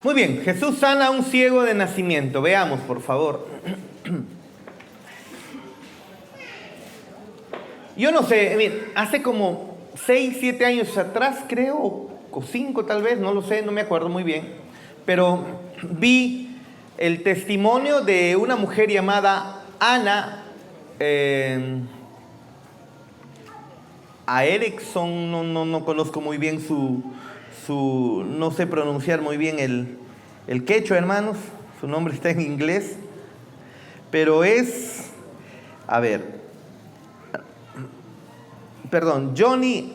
Muy bien, Jesús sana a un ciego de nacimiento. Veamos, por favor. Yo no sé, miren, hace como 6, 7 años atrás, creo, o 5 tal vez, no lo sé, no me acuerdo muy bien, pero vi el testimonio de una mujer llamada Ana a Erickson, no conozco muy bien no sé pronunciar muy bien el quechua, hermanos, su nombre está en inglés, pero es, a ver, perdón, Johnny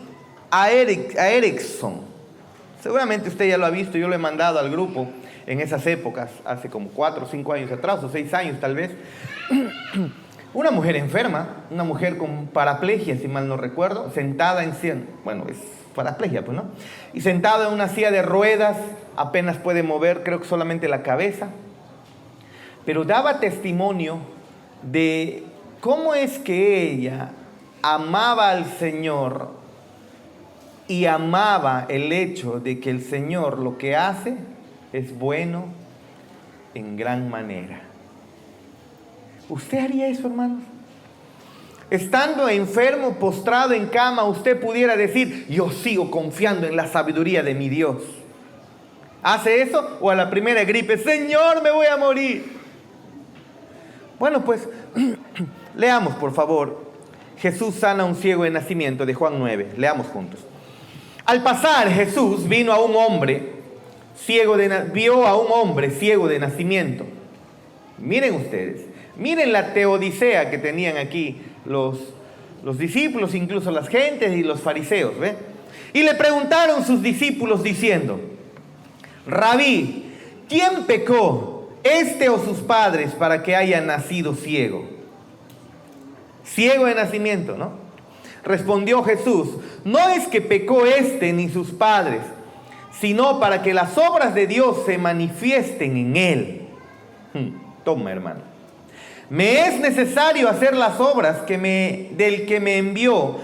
Erickson. Seguramente usted ya lo ha visto, yo lo he mandado al grupo en esas épocas, hace como 4 o 5 años atrás, o 6 años tal vez. Una mujer enferma, una mujer con paraplegia, si mal no recuerdo, sentada en silla, bueno, es paraplegia, pues, ¿no? Y sentada en una silla de ruedas, apenas puede mover, creo que solamente la cabeza, pero daba testimonio de cómo es que ella amaba al Señor y amaba el hecho de que el Señor lo que hace es bueno en gran manera. ¿Usted haría eso, hermanos? Estando enfermo, postrado en cama, usted pudiera decir, yo sigo confiando en la sabiduría de mi Dios. ¿Hace eso? O a la primera gripe, Señor, me voy a morir. Bueno, pues, leamos, por favor. Jesús sana a un ciego de nacimiento, de Juan 9. Leamos juntos. Al pasar, Jesús vino a un hombre vio a un hombre ciego de nacimiento. Miren ustedes, miren la teodicea que tenían aquí los discípulos, incluso las gentes y los fariseos, ¿ve? Y le preguntaron sus discípulos diciendo, Rabí, ¿quién pecó, este o sus padres, para que haya nacido ciego? Ciego de nacimiento, ¿no? Respondió Jesús, no es que pecó este ni sus padres, sino para que las obras de Dios se manifiesten en él. Toma, hermano. Me es necesario hacer las obras del que me envió.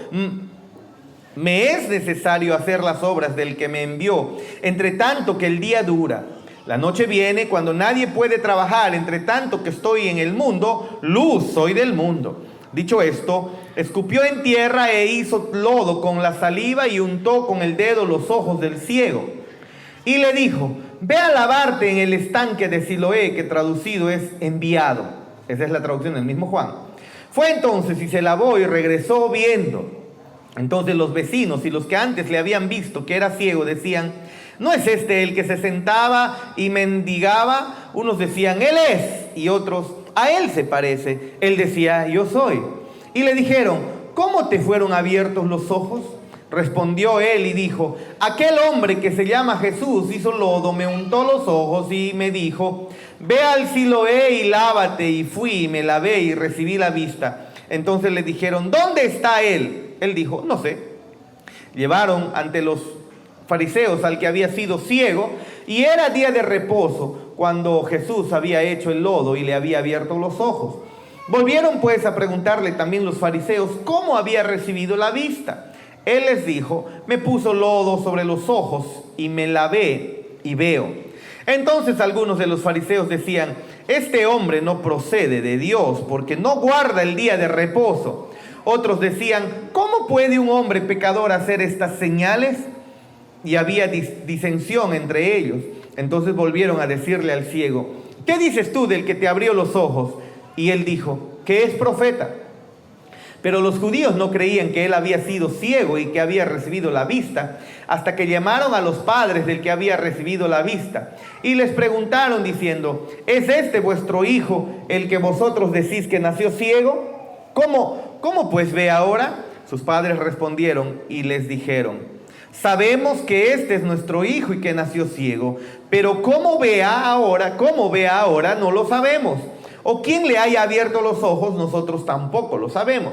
Me es necesario hacer las obras del que me envió, entre tanto que el día dura. La noche viene cuando nadie puede trabajar, entre tanto que estoy en el mundo, luz soy del mundo. Dicho esto, escupió en tierra e hizo lodo con la saliva y untó con el dedo los ojos del ciego. Y le dijo, ve a lavarte en el estanque de Siloé, que traducido es enviado. Esa es la traducción del mismo Juan. Fue entonces y se lavó y regresó viendo. Entonces los vecinos y los que antes le habían visto que era ciego decían, ¿no es este el que se sentaba y mendigaba? Unos decían, él es, y otros, a él se parece. Él decía, yo soy. Y le dijeron, ¿cómo te fueron abiertos los ojos? Respondió él y dijo, aquel hombre que se llama Jesús hizo lodo, me untó los ojos y me dijo, ve al Siloé y lávate. Y fui y me lavé y recibí la vista. Entonces le dijeron, ¿dónde está él? Él dijo, no sé. Llevaron ante los fariseos al que había sido ciego, y era día de reposo cuando Jesús había hecho el lodo y le había abierto los ojos. Volvieron pues a preguntarle también los fariseos cómo había recibido la vista. Él les dijo, me puso lodo sobre los ojos y me lavé y veo. Entonces algunos de los fariseos decían, este hombre no procede de Dios porque no guarda el día de reposo. Otros decían, ¿cómo puede un hombre pecador hacer estas señales? Y había disensión entre ellos. Entonces volvieron a decirle al ciego, ¿qué dices tú del que te abrió los ojos? Y él dijo, que es profeta. Pero los judíos no creían que él había sido ciego y que había recibido la vista, hasta que llamaron a los padres del que había recibido la vista. Y les preguntaron diciendo, ¿es este vuestro hijo el que vosotros decís que nació ciego? ¿Cómo pues ve ahora? Sus padres respondieron y les dijeron, sabemos que este es nuestro hijo y que nació ciego, pero cómo vea ahora no lo sabemos. O quién le haya abierto los ojos, nosotros tampoco lo sabemos.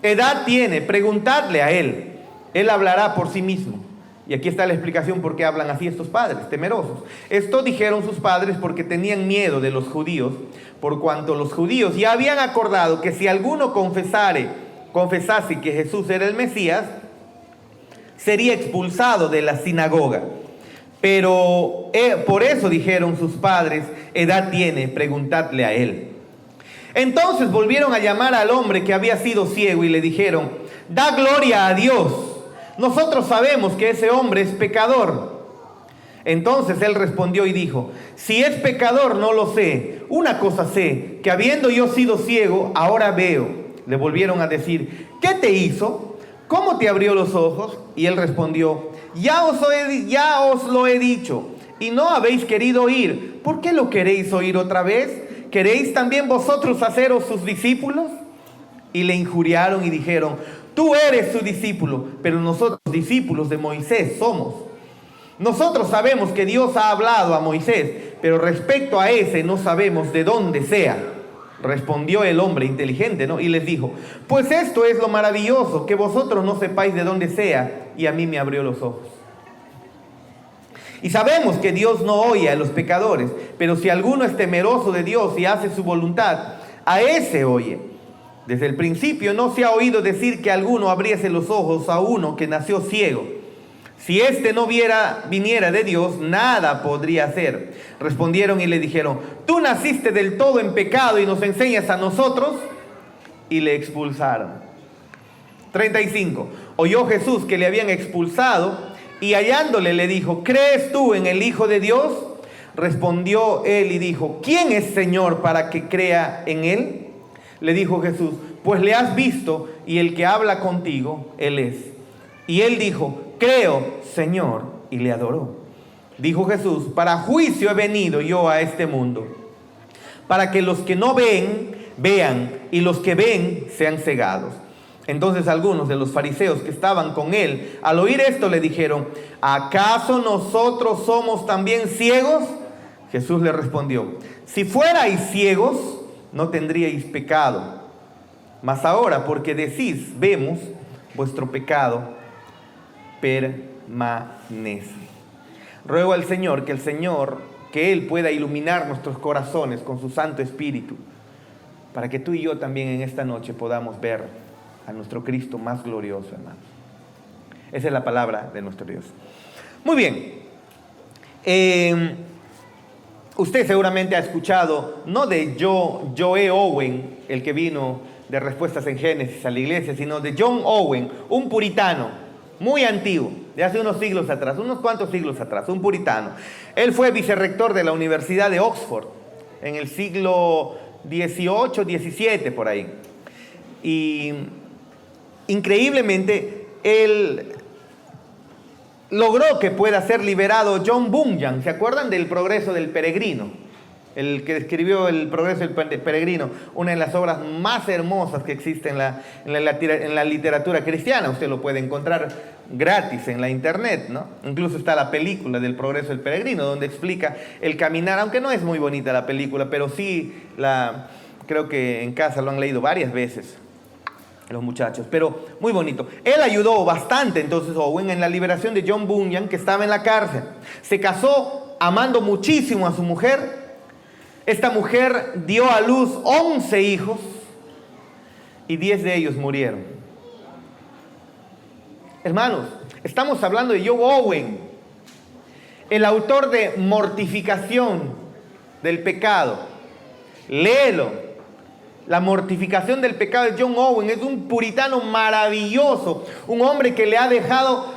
Edad tiene, preguntadle a él. Él hablará por sí mismo. Y aquí está la explicación por qué hablan así estos padres, temerosos. Esto dijeron sus padres porque tenían miedo de los judíos, por cuanto los judíos ya habían acordado que si alguno confesase que Jesús era el Mesías, sería expulsado de la sinagoga. Pero por eso dijeron sus padres: edad tiene, preguntadle a él. Entonces volvieron a llamar al hombre que había sido ciego y le dijeron: da gloria a Dios, nosotros sabemos que ese hombre es pecador. Entonces él respondió y dijo: si es pecador no lo sé, una cosa sé, que habiendo yo sido ciego, ahora veo. Le volvieron a decir: ¿qué te hizo? ¿Cómo te abrió los ojos? Y él respondió: ya os lo he dicho, y no habéis querido oír. ¿Por qué lo queréis oír otra vez? ¿Queréis también vosotros haceros sus discípulos? Y le injuriaron y dijeron: tú eres su discípulo, pero nosotros discípulos de Moisés somos. Nosotros sabemos que Dios ha hablado a Moisés, pero respecto a ese no sabemos de dónde sea. Respondió el hombre inteligente, ¿no? Y les dijo: pues esto es lo maravilloso, que vosotros no sepáis de dónde sea, y a mí me abrió los ojos. Y sabemos que Dios no oye a los pecadores, pero si alguno es temeroso de Dios y hace su voluntad, a ese oye. Desde el principio no se ha oído decir que alguno abriese los ojos a uno que nació ciego. Si éste no viniera de Dios, nada podría hacer. Respondieron y le dijeron: tú naciste del todo en pecado y nos enseñas a nosotros. Y le expulsaron. 35. Oyó Jesús que le habían expulsado, y hallándole le dijo: ¿crees tú en el Hijo de Dios? Respondió él y dijo: ¿quién es Señor para que crea en él? Le dijo Jesús: pues le has visto, y el que habla contigo, él es. Y él dijo: creo, Señor, y le adoró. Dijo Jesús: para juicio he venido yo a este mundo, para que los que no ven, vean, y los que ven, sean cegados. Entonces algunos de los fariseos que estaban con él, al oír esto, le dijeron: ¿acaso nosotros somos también ciegos? Jesús le respondió: si fuerais ciegos, no tendríais pecado. Mas ahora, porque decís: vemos, vuestro pecado permanece. Ruego al Señor, que Él pueda iluminar nuestros corazones con su Santo Espíritu, para que tú y yo también en esta noche podamos ver a nuestro Cristo más glorioso, hermanos. Esa es la palabra de nuestro Dios. Muy bien. Usted seguramente ha escuchado, no de Joe Owen, el que vino de Respuestas en Génesis a la iglesia, sino de John Owen, un puritano muy antiguo, de hace unos siglos atrás, unos cuantos siglos atrás, un puritano. Él fue vicerrector de la Universidad de Oxford en el siglo XVIII, XVII, por ahí. Y increíblemente, él logró que pueda ser liberado John Bunyan. ¿Se acuerdan del Progreso del Peregrino? El que escribió el Progreso del Peregrino, una de las obras más hermosas que existe en la literatura cristiana. Usted lo puede encontrar gratis en la internet, ¿no? Incluso está la película del Progreso del Peregrino, donde explica el caminar, aunque no es muy bonita la película, pero sí, creo que en casa lo han leído varias veces los muchachos, pero muy bonito. Él ayudó bastante entonces Owen en la liberación de John Bunyan, que estaba en la cárcel. Se casó amando muchísimo a su mujer. Esta mujer dio a luz 11 hijos y 10 de ellos murieron. Hermanos, estamos hablando de John Owen, el autor de Mortificación del Pecado. Léelo. La mortificación del pecado de John Owen. Es un puritano maravilloso, un hombre que le ha dejado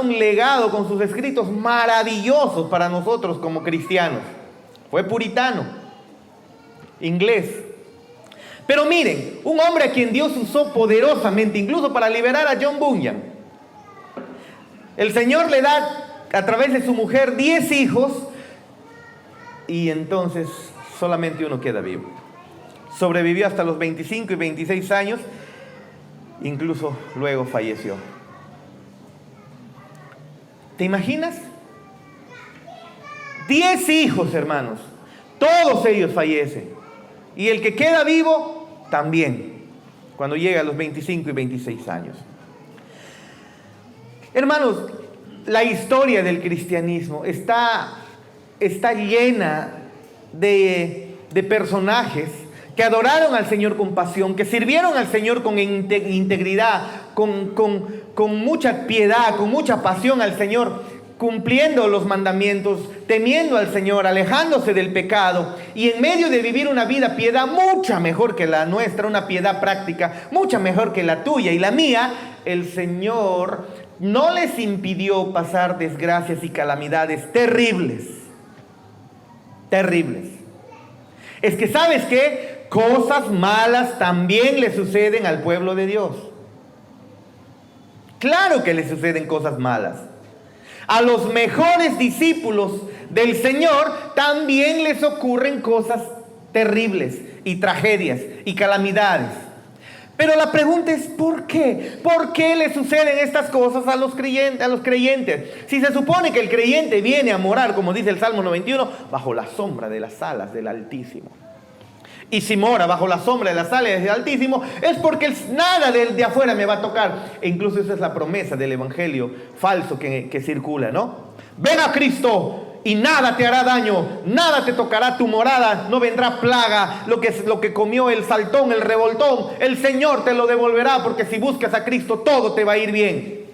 un legado con sus escritos maravillosos para nosotros como cristianos. Fue puritano, inglés. Pero miren, un hombre a quien Dios usó poderosamente, incluso para liberar a John Bunyan. El Señor le da a través de su mujer 10 hijos y entonces solamente uno queda vivo. Sobrevivió hasta los 25 y 26 años, incluso luego falleció. ¿Te imaginas? 10 hijos, hermanos, todos ellos fallecen. Y el que queda vivo, también, cuando llega a los 25 y 26 años. Hermanos, la historia del cristianismo está llena de personajes que adoraron al Señor con pasión, que sirvieron al Señor con integridad, con mucha piedad, con mucha pasión al Señor, cumpliendo los mandamientos, temiendo al Señor, alejándose del pecado y en medio de vivir una vida piedad mucha mejor que la nuestra, una piedad práctica mucha mejor que la tuya y la mía, el Señor no les impidió pasar desgracias y calamidades terribles. Terribles. Es que ¿sabes qué? Cosas malas también le suceden al pueblo de Dios. Claro que le suceden cosas malas. A los mejores discípulos del Señor también les ocurren cosas terribles y tragedias y calamidades. Pero la pregunta es ¿por qué? ¿Por qué le suceden estas cosas a los creyentes? Si se supone que el creyente viene a morar, como dice el Salmo 91, bajo la sombra de las alas del Altísimo. Y si mora bajo la sombra de las alas del Altísimo, es porque nada de afuera me va a tocar. E incluso esa es la promesa del evangelio falso que circula, ¿no? Ven a Cristo y nada te hará daño, nada te tocará tu morada, no vendrá plaga, lo que comió el saltón, el revoltón, el Señor te lo devolverá, porque si buscas a Cristo todo te va a ir bien.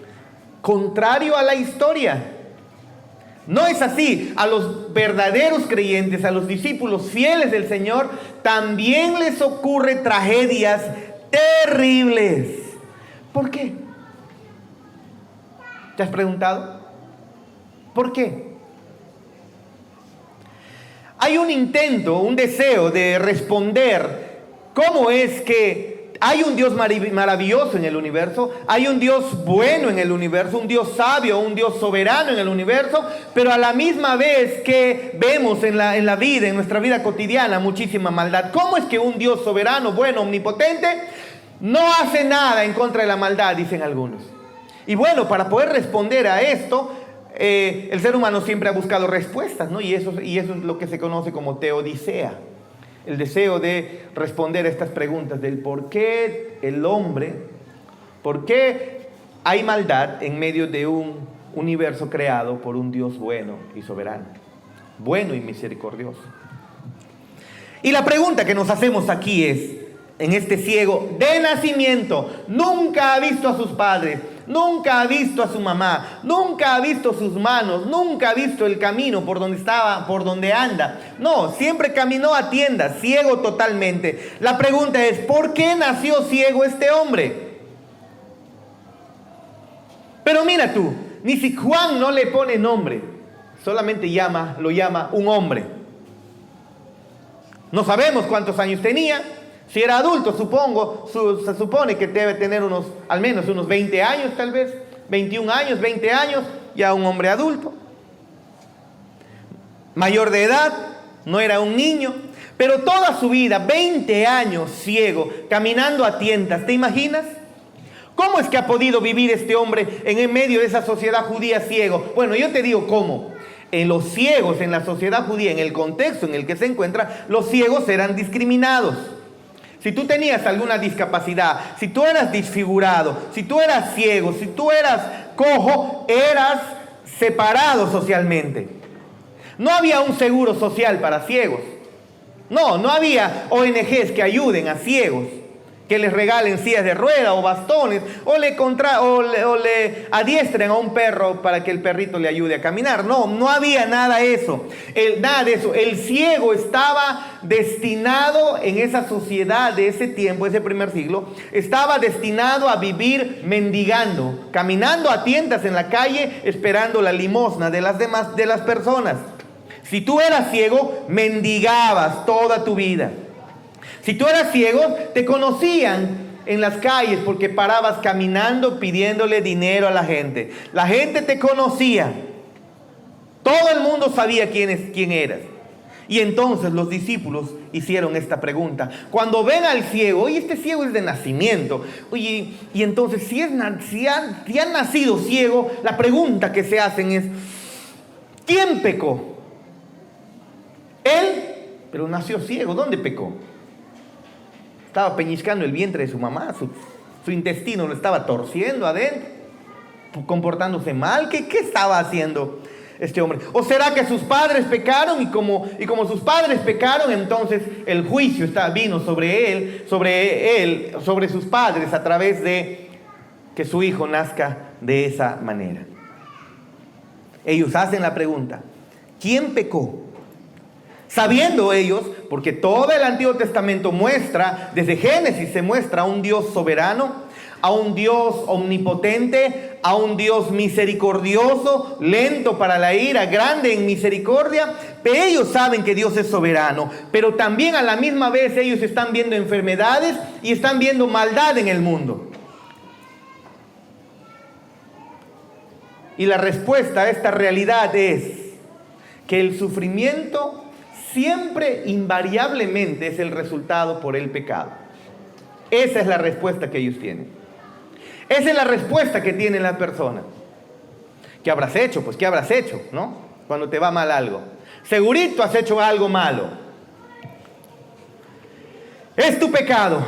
Contrario a la historia. No es así. A los verdaderos creyentes, a los discípulos fieles del Señor, también les ocurre tragedias terribles. ¿Por qué? ¿Te has preguntado? ¿Por qué? Hay un intento, un deseo de responder cómo es que hay un Dios maravilloso en el universo, hay un Dios bueno en el universo, un Dios sabio, un Dios soberano en el universo, pero a la misma vez que vemos en la vida, en nuestra vida cotidiana, muchísima maldad. ¿Cómo es que un Dios soberano, bueno, omnipotente, no hace nada en contra de la maldad, dicen algunos? Y bueno, para poder responder a esto, el ser humano siempre ha buscado respuestas, ¿no? Y eso es lo que se conoce como teodicea. El deseo de responder a estas preguntas del por qué el hombre, por qué hay maldad en medio de un universo creado por un Dios bueno y soberano, bueno y misericordioso. Y la pregunta que nos hacemos aquí es, en este ciego de nacimiento, nunca ha visto a sus padres, nunca ha visto a su mamá, nunca ha visto sus manos, nunca ha visto el camino por donde estaba, por donde anda. No, siempre caminó a tiendas, ciego totalmente. La pregunta es, ¿por qué nació ciego este hombre? Pero mira tú, ni si Juan no le pone nombre, solamente lo llama un hombre. No sabemos cuántos años tenía. Si era adulto, se supone que debe tener al menos unos 20 años tal vez, 21 años, 20 años, ya un hombre adulto. Mayor de edad, no era un niño, pero toda su vida, 20 años ciego, caminando a tientas, ¿te imaginas? ¿Cómo es que ha podido vivir este hombre en medio de esa sociedad judía ciego? Bueno, yo te digo cómo. En los ciegos, en la sociedad judía, en el contexto en el que se encuentra, los ciegos eran discriminados. Si tú tenías alguna discapacidad, si tú eras desfigurado, si tú eras ciego, si tú eras cojo, eras separado socialmente. No había un seguro social para ciegos. No había ONGs que ayuden a ciegos, que les regalen sillas de rueda o bastones, o le adiestren a un perro para que el perrito le ayude a caminar. No había nada de eso. Nada de eso. El ciego estaba destinado en esa sociedad de ese tiempo, ese primer siglo, estaba destinado a vivir mendigando, caminando a tiendas en la calle, esperando la limosna de las personas. Si tú eras ciego, mendigabas toda tu vida. Si tú eras ciego, te conocían en las calles porque parabas caminando pidiéndole dinero a la gente. La gente te conocía. Todo el mundo sabía quién eras. Y entonces los discípulos hicieron esta pregunta. Cuando ven al ciego, oye, este ciego es de nacimiento. Oye, y entonces si han nacido ciego, la pregunta que se hacen es, ¿quién pecó? Él, pero nació ciego. ¿Dónde pecó? Estaba peñiscando el vientre de su mamá, su intestino lo estaba torciendo adentro, comportándose mal. ¿Qué estaba haciendo este hombre? ¿O será que sus padres pecaron y como sus padres pecaron, entonces el juicio vino sobre sus padres a través de que su hijo nazca de esa manera? Ellos hacen la pregunta, ¿quién pecó? Sabiendo ellos, porque todo el Antiguo Testamento muestra, desde Génesis se muestra a un Dios soberano, a un Dios omnipotente, a un Dios misericordioso, lento para la ira, grande en misericordia. Pero ellos saben que Dios es soberano, pero también a la misma vez ellos están viendo enfermedades y están viendo maldad en el mundo. Y la respuesta a esta realidad es que el sufrimiento siempre, invariablemente, es el resultado por el pecado. Esa es la respuesta que ellos tienen. Esa es la respuesta que tiene la persona. ¿Qué habrás hecho? Pues ¿qué habrás hecho? ¿No? Cuando te va mal algo. Segurito has hecho algo malo. Es tu pecado.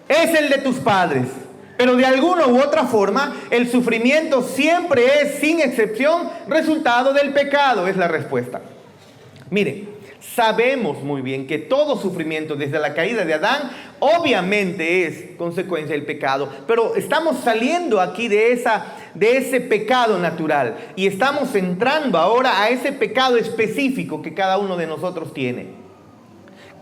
Es el de tus padres. Pero de alguna u otra forma, el sufrimiento siempre es, sin excepción, resultado del pecado. Es la respuesta. Mire, sabemos muy bien que todo sufrimiento desde la caída de Adán obviamente es consecuencia del pecado, pero estamos saliendo aquí de ese pecado natural y estamos entrando ahora a ese pecado específico que cada uno de nosotros tiene.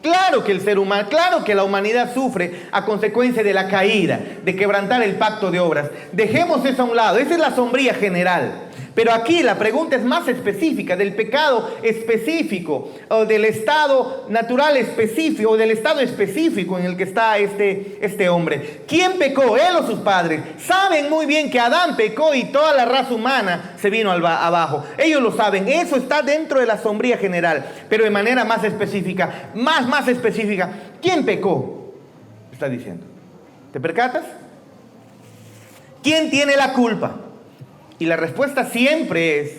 Claro que el ser humano, claro que la humanidad sufre a consecuencia de la caída, de quebrantar el pacto de obras. Dejemos eso a un lado, esa es la sombría general. Pero aquí la pregunta es más específica, del pecado específico, o del estado natural específico, o del estado específico en el que está este hombre. ¿Quién pecó? Él o sus padres. Saben muy bien que Adán pecó y toda la raza humana se vino abajo. Ellos lo saben, eso está dentro de la sombría general, pero de manera más específica, más específica. ¿Quién pecó? Está diciendo. ¿Te percatas? ¿Quién tiene la culpa? Y la respuesta siempre es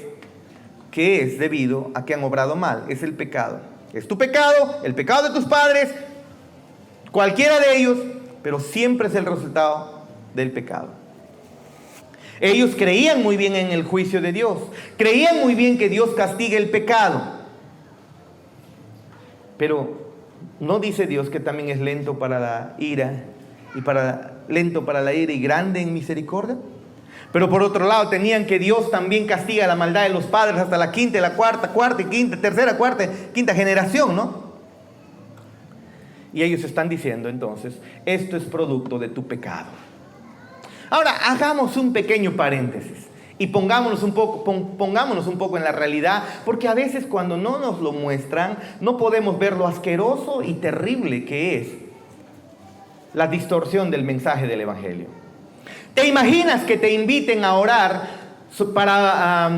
que es debido a que han obrado mal. Es el pecado. Es tu pecado, el pecado de tus padres, cualquiera de ellos, pero siempre es el resultado del pecado. Ellos creían muy bien en el juicio de Dios. Creían muy bien que Dios castiga el pecado. Pero ¿no dice Dios que también es lento para la ira y grande en misericordia? Pero por otro lado tenían que Dios también castiga la maldad de los padres hasta la quinta, la cuarta y quinta, tercera, cuarta, quinta generación, ¿no? Y ellos están diciendo entonces, esto es producto de tu pecado. Ahora, hagamos un pequeño paréntesis y pongámonos un poco en la realidad, porque a veces cuando no nos lo muestran, no podemos ver lo asqueroso y terrible que es la distorsión del mensaje del Evangelio. ¿Te imaginas que te inviten a orar a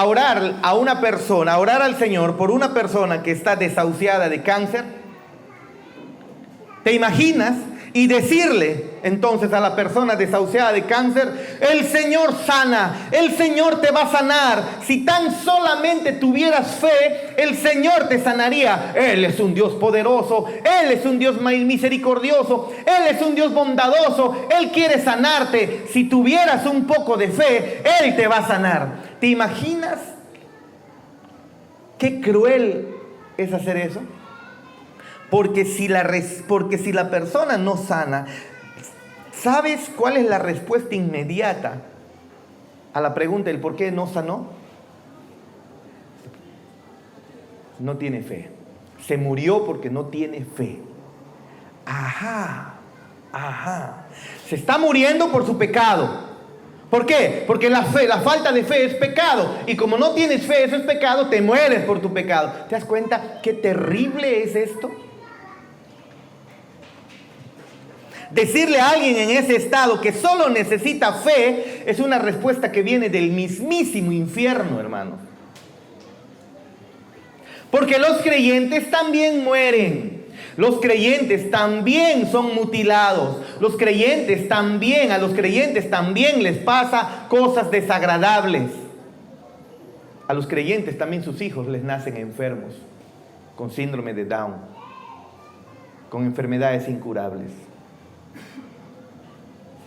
orar a una persona, a orar al Señor por una persona que está desahuciada de cáncer? ¿Te imaginas? Y decirle entonces a la persona desahuciada de cáncer, el Señor sana, el Señor te va a sanar. Si tan solamente tuvieras fe, el Señor te sanaría. Él es un Dios poderoso, Él es un Dios misericordioso, Él es un Dios bondadoso, Él quiere sanarte. Si tuvieras un poco de fe, Él te va a sanar. ¿Te imaginas qué cruel es hacer eso? Porque si la persona no sana, ¿sabes cuál es la respuesta inmediata a la pregunta del por qué no sanó? No tiene fe. Se murió porque no tiene fe. Ajá. Se está muriendo por su pecado. ¿Por qué? Porque la falta de fe es pecado. Y como no tienes fe, eso es pecado, te mueres por tu pecado. ¿Te das cuenta qué terrible es esto? Decirle a alguien en ese estado que solo necesita fe es una respuesta que viene del mismísimo infierno, hermanos. Porque los creyentes también mueren. Los creyentes también son mutilados. A los creyentes también les pasa cosas desagradables. A los creyentes también sus hijos les nacen enfermos, con síndrome de Down, con enfermedades incurables.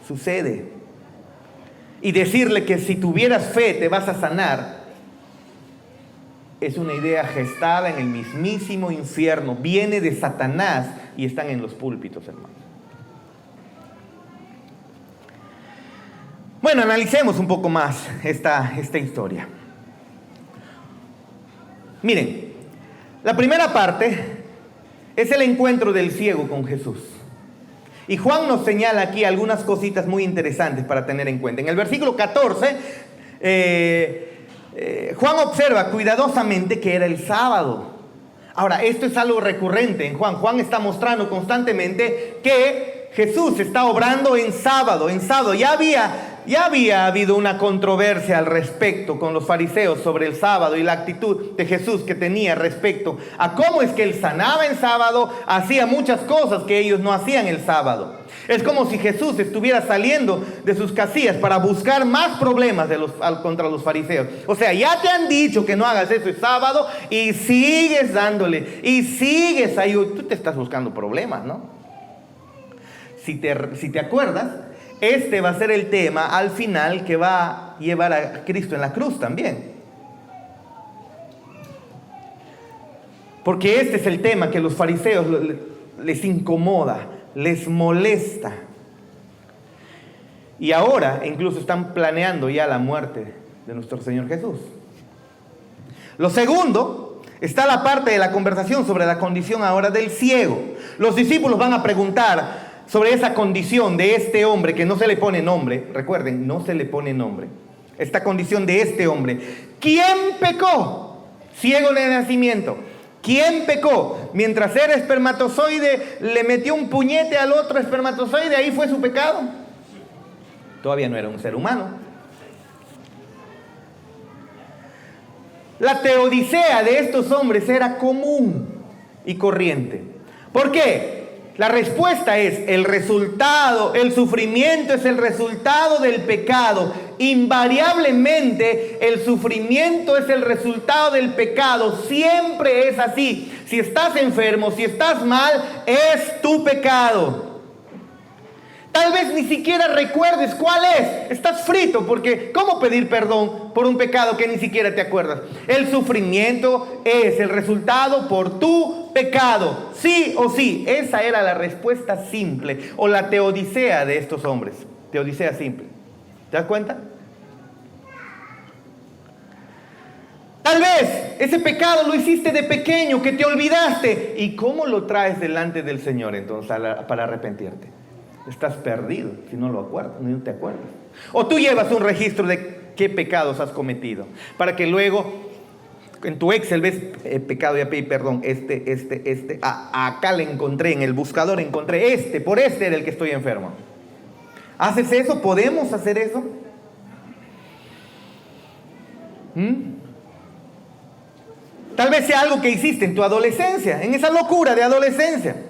Sucede. Y decirle que si tuvieras fe te vas a sanar es una idea gestada en el mismísimo infierno. Viene de Satanás y están en los púlpitos, hermanos. Bueno, analicemos un poco más esta historia. Miren, la primera parte es el encuentro del ciego con Jesús. Y Juan nos señala aquí algunas cositas muy interesantes para tener en cuenta. En el versículo 14, Juan observa cuidadosamente que era el sábado. Ahora, esto es algo recurrente en Juan. Juan está mostrando constantemente que Jesús está obrando en sábado. Ya había habido una controversia al respecto con los fariseos sobre el sábado y la actitud de Jesús que tenía respecto a cómo es que él sanaba en sábado, hacía muchas cosas que ellos no hacían el sábado. Es como si Jesús estuviera saliendo de sus casillas para buscar más problemas contra los fariseos. O sea, ya te han dicho que no hagas eso el sábado y sigues dándole y sigues ahí. Tú te estás buscando problemas, ¿no? Si te acuerdas, este va a ser el tema al final que va a llevar a Cristo en la cruz también. Porque este es el tema que a los fariseos les incomoda, les molesta. Y ahora incluso están planeando ya la muerte de nuestro Señor Jesús. Lo segundo, está la parte de la conversación sobre la condición ahora del ciego. Los discípulos van a preguntar sobre esa condición de este hombre que no se le pone nombre. Recuerden, no se le pone nombre. Esta condición de este hombre. ¿Quién pecó? Ciego de nacimiento. ¿Quién pecó? Mientras era espermatozoide, le metió un puñete al otro espermatozoide, ahí fue su pecado. Todavía no era un ser humano. La teodicea de estos hombres era común y corriente. ¿Por qué? La respuesta es el resultado, el sufrimiento es el resultado del pecado. Invariablemente el sufrimiento es el resultado del pecado. Siempre es así. Si estás enfermo, si estás mal, es tu pecado. Tal vez ni siquiera recuerdes cuál es. Estás frito porque ¿cómo pedir perdón por un pecado que ni siquiera te acuerdas? El sufrimiento es el resultado por tu pecado. Sí o sí. Esa era la respuesta simple o la teodicea de estos hombres. Teodicea simple. ¿Te das cuenta? Tal vez ese pecado lo hiciste de pequeño, que te olvidaste. ¿Y cómo lo traes delante del Señor entonces para arrepentirte? Estás perdido si no lo acuerdas, no te acuerdas. O tú llevas un registro de qué pecados has cometido, para que luego en tu Excel ves pecado y pedí perdón, acá le encontré, en el buscador encontré por este era el que estoy enfermo. ¿Haces eso? ¿Podemos hacer eso? Tal vez sea algo que hiciste en tu adolescencia, en esa locura de adolescencia.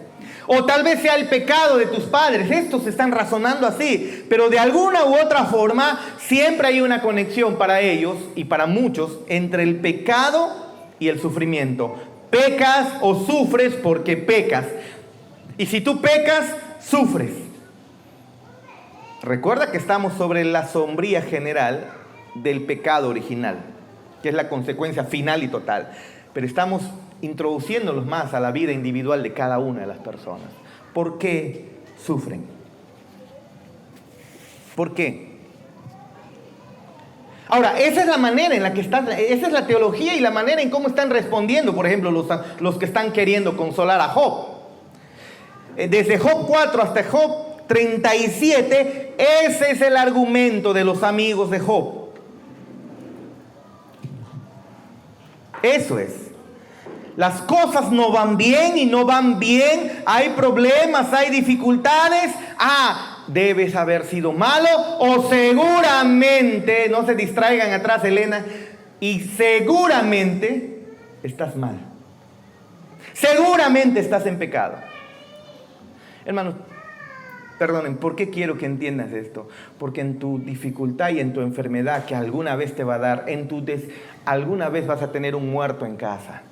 O tal vez sea el pecado de tus padres. Estos están razonando así, pero de alguna u otra forma siempre hay una conexión para ellos y para muchos entre el pecado y el sufrimiento. Pecas o sufres porque pecas. Y si tú pecas, sufres. Recuerda que estamos sobre la sombría general del pecado original, que es la consecuencia final y total. Pero estamos introduciéndolos más a la vida individual de cada una de las personas. ¿Por qué sufren? ¿Por qué? Ahora, esa es la manera en la que están, esa es la teología y la manera en cómo están respondiendo, por ejemplo, los que están queriendo consolar a Job. Desde Job 4 hasta Job 37, ese es el argumento de los amigos de Job. Eso es. Las cosas no van bien y no van bien, hay problemas, hay dificultades. Debes haber sido malo o seguramente, no se distraigan atrás, Elena, y seguramente estás mal. Seguramente estás en pecado. Hermanos, perdonen, ¿por qué quiero que entiendas esto? Porque en tu dificultad y en tu enfermedad que alguna vez te va a dar, alguna vez vas a tener un muerto en casa.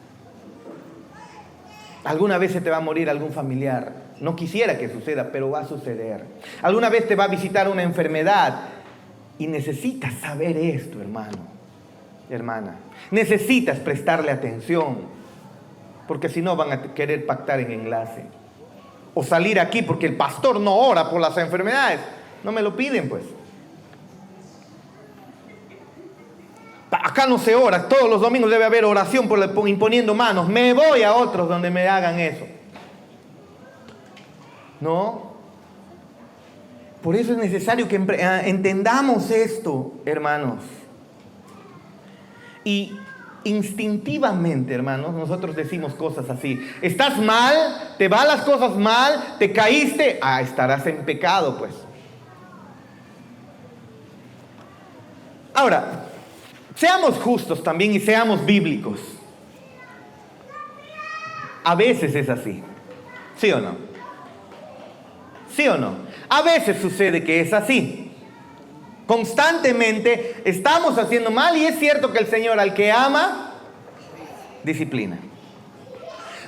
Alguna vez se te va a morir algún familiar. No quisiera que suceda, pero va a suceder. Alguna vez te va a visitar una enfermedad y necesitas saber esto, hermano, hermana. Necesitas prestarle atención, porque si no van a querer pactar en enlace. O salir aquí porque el pastor no ora por las enfermedades. No me lo piden, pues. acá no se ora, todos los domingos debe haber oración imponiendo manos. Me voy a otros donde me hagan eso. No. Por eso es necesario que entendamos esto, hermanos. Y instintivamente, hermanos, nosotros decimos cosas así. Estás mal, te van las cosas mal, te caíste, estarás en pecado, pues. Ahora, seamos justos también y seamos bíblicos. A veces es así. ¿Sí o no? ¿Sí o no? A veces sucede que es así. Constantemente estamos haciendo mal y es cierto que el Señor al que ama, disciplina.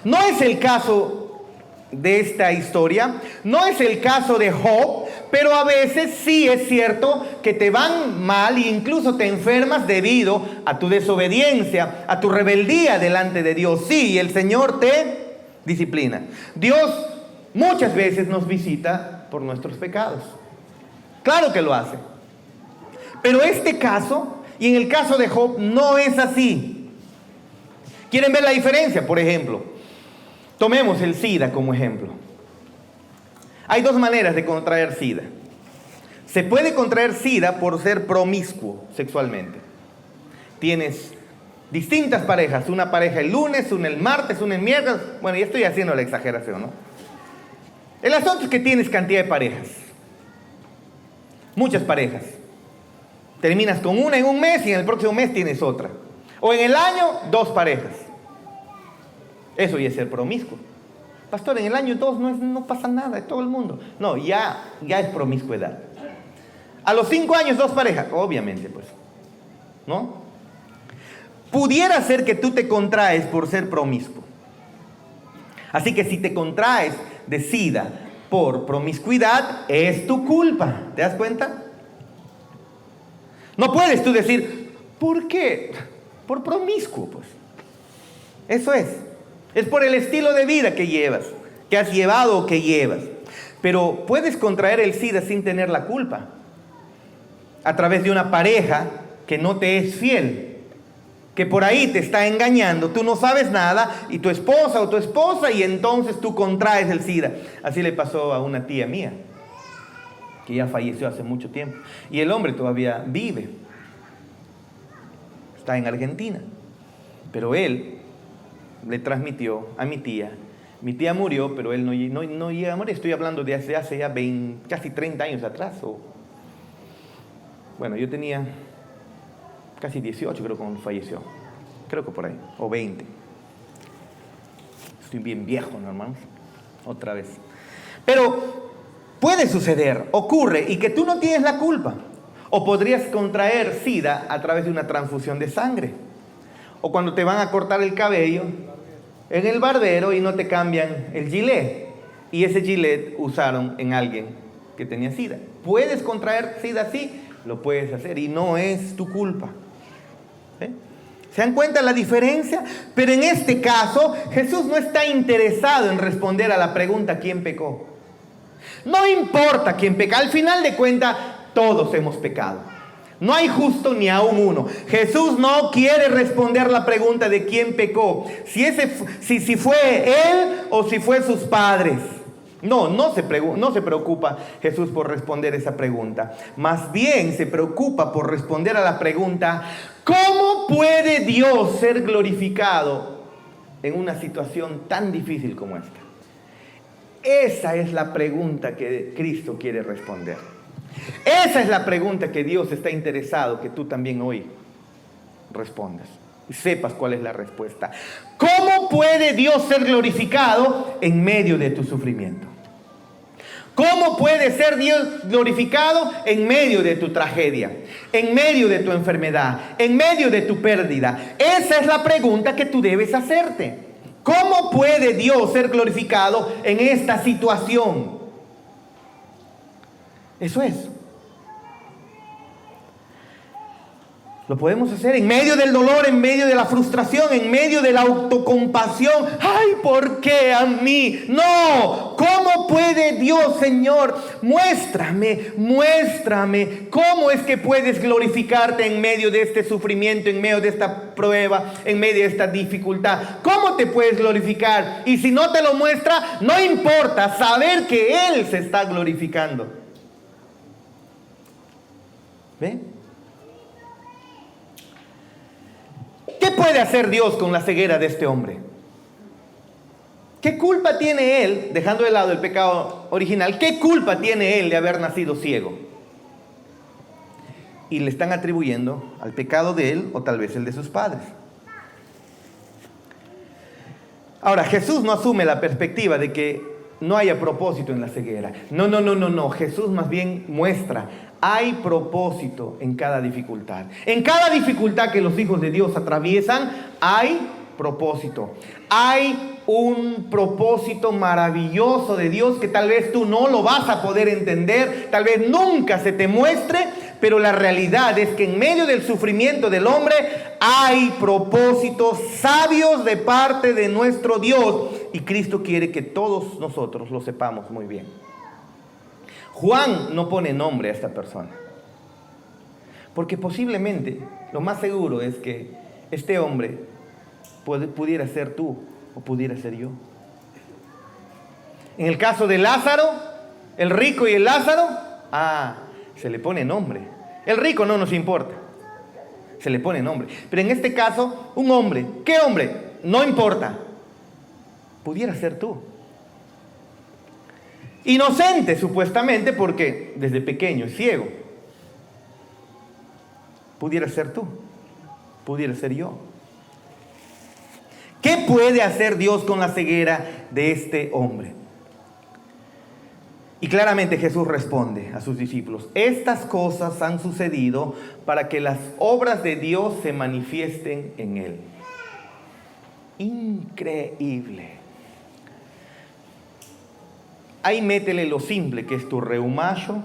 No es el caso de esta historia, no es el caso de Job, pero a veces sí es cierto que te van mal e incluso te enfermas debido a tu desobediencia, a tu rebeldía delante de Dios. Sí, el Señor te disciplina. Dios muchas veces nos visita por nuestros pecados. Claro que lo hace. Pero este caso, y en el caso de Job, no es así. ¿Quieren ver la diferencia? Por ejemplo, tomemos el SIDA como ejemplo. Hay dos maneras de contraer SIDA. Se puede contraer SIDA por ser promiscuo sexualmente. Tienes distintas parejas, una pareja el lunes, una el martes, una el miércoles. Bueno, ya estoy haciendo la exageración, ¿no? El asunto es que tienes cantidad de parejas. Muchas parejas. Terminas con una en un mes y en el próximo mes tienes otra. O en el año, 2 parejas. Eso ya es ser promiscuo. Pastor, en el año 2 no pasa nada, es todo el mundo. No, ya es promiscuidad. A los 5 años, 2 parejas. Obviamente, pues. ¿No? Pudiera ser que tú te contraes por ser promiscuo. Así que si te contraes de SIDA por promiscuidad, es tu culpa. ¿Te das cuenta? No puedes tú decir, ¿por qué? Por promiscuo, pues. Eso es. Es por el estilo de vida que llevas, que has llevado o que llevas. Pero puedes contraer el SIDA sin tener la culpa. A través de una pareja que no te es fiel, que por ahí te está engañando, tú no sabes nada, y tu esposa o tu esposa, y entonces tú contraes el SIDA. Así le pasó a una tía mía, que ya falleció hace mucho tiempo. Y el hombre todavía vive. Está en Argentina. Pero él le transmitió a mi tía. Mi tía murió, pero él no llega a morir. Estoy hablando de hace ya casi 30 años atrás. Bueno, yo tenía casi 18, creo, cuando falleció. Creo que por ahí. O 20. Estoy bien viejo, ¿no, hermanos? Otra vez. Pero puede suceder, ocurre, y que tú no tienes la culpa. O podrías contraer SIDA a través de una transfusión de sangre. O cuando te van a cortar el cabello en el barbero y no te cambian el gilet. Y ese gilet usaron en alguien que tenía SIDA. ¿Puedes contraer SIDA? Sí, lo puedes hacer y no es tu culpa. ¿Sí? ¿Se dan cuenta la diferencia? Pero en este caso, Jesús no está interesado en responder a la pregunta ¿quién pecó? No importa quién peca. Al final de cuentas, todos hemos pecado. No hay justo ni aún uno. Jesús no quiere responder la pregunta de quién pecó. Si fue él o si fue sus padres. No se preocupa Jesús por responder esa pregunta. Más bien se preocupa por responder a la pregunta: ¿cómo puede Dios ser glorificado en una situación tan difícil como esta? Esa es la pregunta que Cristo quiere responder. Esa es la pregunta que Dios está interesado que tú también hoy respondas y sepas cuál es la respuesta. ¿Cómo puede Dios ser glorificado en medio de tu sufrimiento? ¿Cómo puede ser Dios glorificado en medio de tu tragedia, en medio de tu enfermedad, en medio de tu pérdida? Esa es la pregunta que tú debes hacerte. ¿Cómo puede Dios ser glorificado en esta situación? Eso es. Lo podemos hacer en medio del dolor, en medio de la frustración, en medio de la autocompasión. ¡Ay, por qué a mí! ¡No! ¿Cómo puede Dios, Señor? Muéstrame cómo es que puedes glorificarte en medio de este sufrimiento, en medio de esta prueba, en medio de esta dificultad. ¿Cómo te puedes glorificar? Y si no te lo muestra, no importa, saber que Él se está glorificando. ¿Ve? ¿Qué puede hacer Dios con la ceguera de este hombre? ¿Qué culpa tiene él, dejando de lado el pecado original, qué culpa tiene él de haber nacido ciego? Y le están atribuyendo al pecado de él o tal vez el de sus padres. Ahora, Jesús no asume la perspectiva de que no haya propósito en la ceguera. No. Jesús más bien muestra, hay propósito en cada dificultad. En cada dificultad que los hijos de Dios atraviesan, hay propósito. Hay un propósito maravilloso de Dios que tal vez tú no lo vas a poder entender, tal vez nunca se te muestre, pero la realidad es que en medio del sufrimiento del hombre hay propósitos sabios de parte de nuestro Dios, y Cristo quiere que todos nosotros lo sepamos muy bien. Juan no pone nombre a esta persona, porque posiblemente lo más seguro es que este hombre pudiera ser tú o pudiera ser yo. En el caso de Lázaro, el rico y el Lázaro, se le pone nombre. El rico no nos importa, se le pone nombre. Pero en este caso, un hombre, ¿qué hombre? No importa, pudiera ser tú. Inocente supuestamente porque desde pequeño es ciego. Pudiera ser tú, pudiera ser yo. ¿Qué puede hacer Dios con la ceguera de este hombre? Y claramente Jesús responde a sus discípulos: estas cosas han sucedido para que las obras de Dios se manifiesten en él. Increíble. Ahí métele lo simple, que es tu reumayo,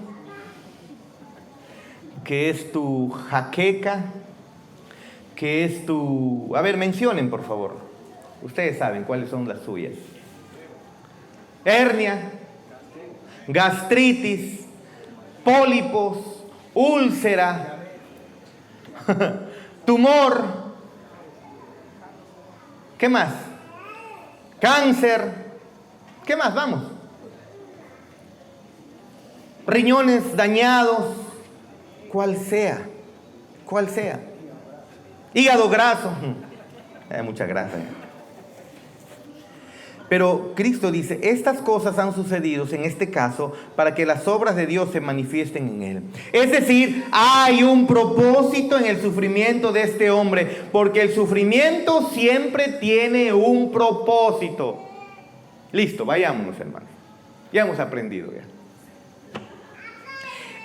que es tu jaqueca, que es tu... A ver, mencionen por favor. Ustedes saben cuáles son las suyas. Hernia, gastritis, pólipos, úlcera, tumor. ¿Qué más? Cáncer. ¿Qué más? Vamos. Riñones dañados, cual sea. Hígado graso, mucha grasa. Pero Cristo dice, estas cosas han sucedido en este caso para que las obras de Dios se manifiesten en él. Es decir, hay un propósito en el sufrimiento de este hombre, porque el sufrimiento siempre tiene un propósito. Listo, vayámonos, hermanos. Ya hemos aprendido ya.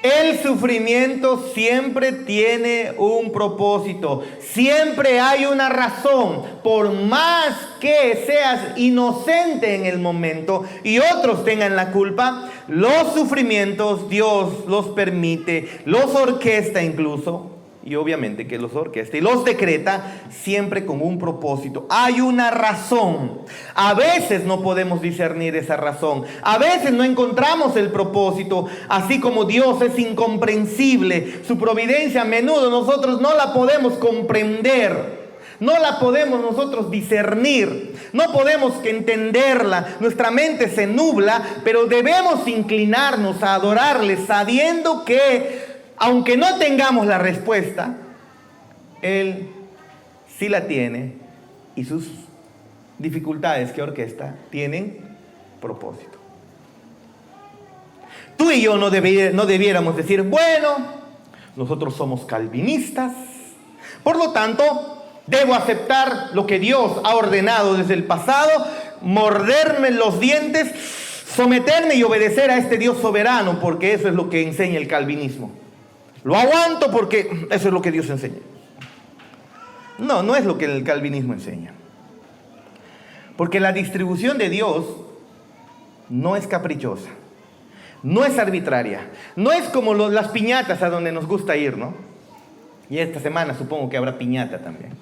El sufrimiento siempre tiene un propósito, siempre hay una razón. Por más que seas inocente en el momento y otros tengan la culpa, los sufrimientos Dios los permite, los orquesta incluso, y obviamente que los orquesta y los decreta siempre con un propósito. Hay una razón. A veces no podemos discernir esa razón. A veces no encontramos el propósito. Así como Dios es incomprensible, su providencia a menudo nosotros no la podemos comprender. No la podemos nosotros discernir. No podemos entenderla. Nuestra mente se nubla, pero debemos inclinarnos a adorarle sabiendo que aunque no tengamos la respuesta, Él sí la tiene y sus dificultades que orquesta tienen propósito. Tú y yo no debiéramos decir, bueno, nosotros somos calvinistas, por lo tanto, debo aceptar lo que Dios ha ordenado desde el pasado, morderme los dientes, someterme y obedecer a este Dios soberano, porque eso es lo que enseña el calvinismo. Lo aguanto porque eso es lo que Dios enseña. No, no es lo que el calvinismo enseña. Porque la distribución de Dios no es caprichosa, no es arbitraria, no es como las piñatas a donde nos gusta ir, ¿no? Y esta semana supongo que habrá piñata también.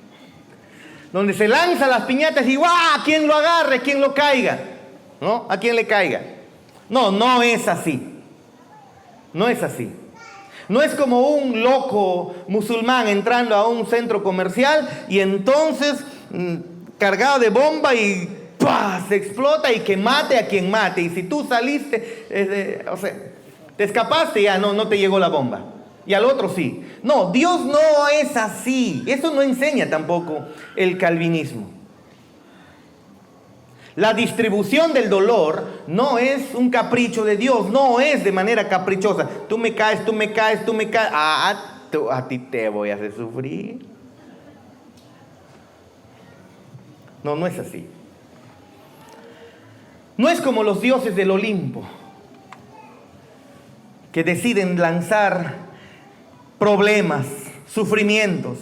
Donde se lanzan las piñatas y ¡guau! ¿Quién lo agarre? ¿Quién lo caiga? ¿No? ¿A quién le caiga? No, no es así. No es así. No es como un loco musulmán entrando a un centro comercial y entonces cargado de bomba y ¡pah! Se explota y que mate a quien mate. Y si tú saliste, o sea, te escapaste, ya no te llegó la bomba. Y al otro sí. No, Dios no es así. Eso no enseña tampoco el calvinismo. La distribución del dolor no es un capricho de Dios, no es de manera caprichosa. Tú me caes, tú me caes, tú me caes. A ti te voy a hacer sufrir. No, no es así. No es como los dioses del Olimpo, que deciden lanzar problemas, sufrimientos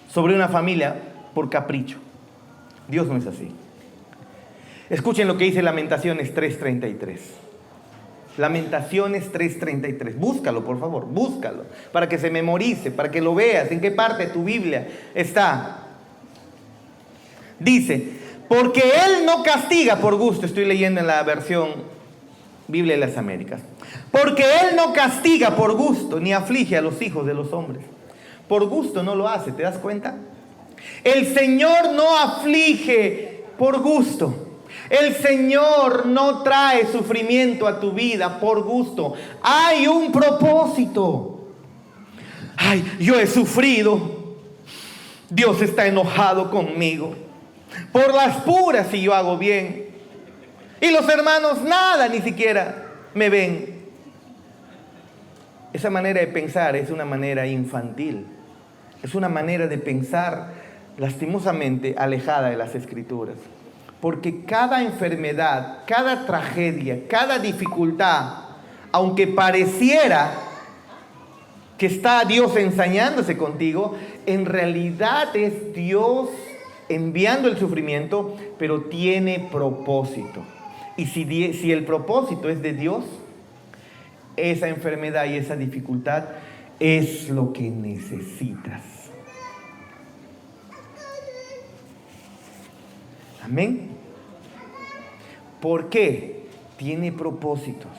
sobre una familia por capricho. Dios no es así. Escuchen lo que dice Lamentaciones 3:33. Lamentaciones 3:33. Búscalo, por favor, búscalo, para que se memorice, para que lo veas, en qué parte de tu Biblia está. Dice, porque Él no castiga por gusto. Estoy leyendo en la versión Biblia de las Américas. Porque Él no castiga por gusto, ni aflige a los hijos de los hombres. Por gusto no lo hace, ¿te das cuenta? El Señor no aflige por gusto. El Señor no trae sufrimiento a tu vida por gusto. Hay un propósito. Ay, yo he sufrido. Dios está enojado conmigo. Por las puras si yo hago bien. Y los hermanos nada, ni siquiera me ven. Esa manera de pensar es una manera infantil. Es una manera de pensar lastimosamente alejada de las Escrituras. Porque cada enfermedad, cada tragedia, cada dificultad, aunque pareciera que está Dios ensañándose contigo, en realidad es Dios enviando el sufrimiento, pero tiene propósito. Y si el propósito es de Dios, esa enfermedad y esa dificultad es lo que necesitas. Amén. ¿Por qué? Tiene propósitos.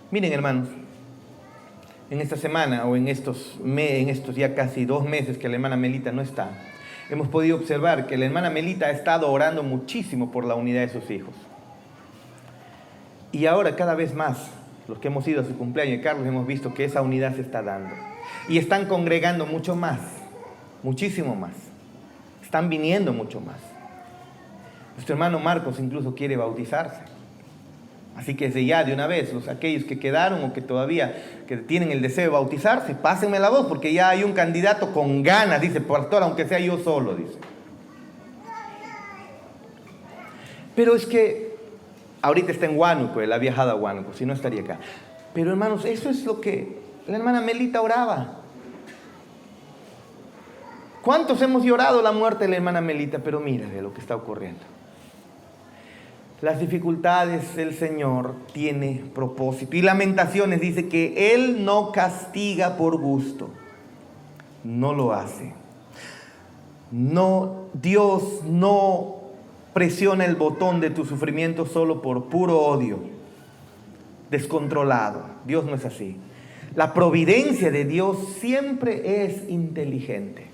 Miren, hermanos, en esta semana o en estos ya casi 2 meses que la hermana Melita no está, hemos podido observar que la hermana Melita ha estado orando muchísimo por la unidad de sus hijos. Y ahora cada vez más, los que hemos ido a su cumpleaños de Carlos, hemos visto que esa unidad se está dando. Y están congregando mucho más, muchísimo más. Están viniendo mucho más. Nuestro hermano Marcos incluso quiere bautizarse. Así que desde ya, de una vez, aquellos que quedaron o que todavía que tienen el deseo de bautizarse, pásenme la voz, porque ya hay un candidato con ganas, dice, pastor, aunque sea yo solo, dice. Pero es que ahorita está en Huánuco, él ha viajado a Huánuco, si no estaría acá. Pero hermanos, eso es lo que la hermana Melita oraba. ¿Cuántos hemos llorado la muerte de la hermana Melita? Pero mira de lo que está ocurriendo. Las dificultades del Señor tiene propósito. Y Lamentaciones dice que Él no castiga por gusto. No lo hace. No, Dios no presiona el botón de tu sufrimiento solo por puro odio descontrolado. Dios no es así. La providencia de Dios siempre es inteligente.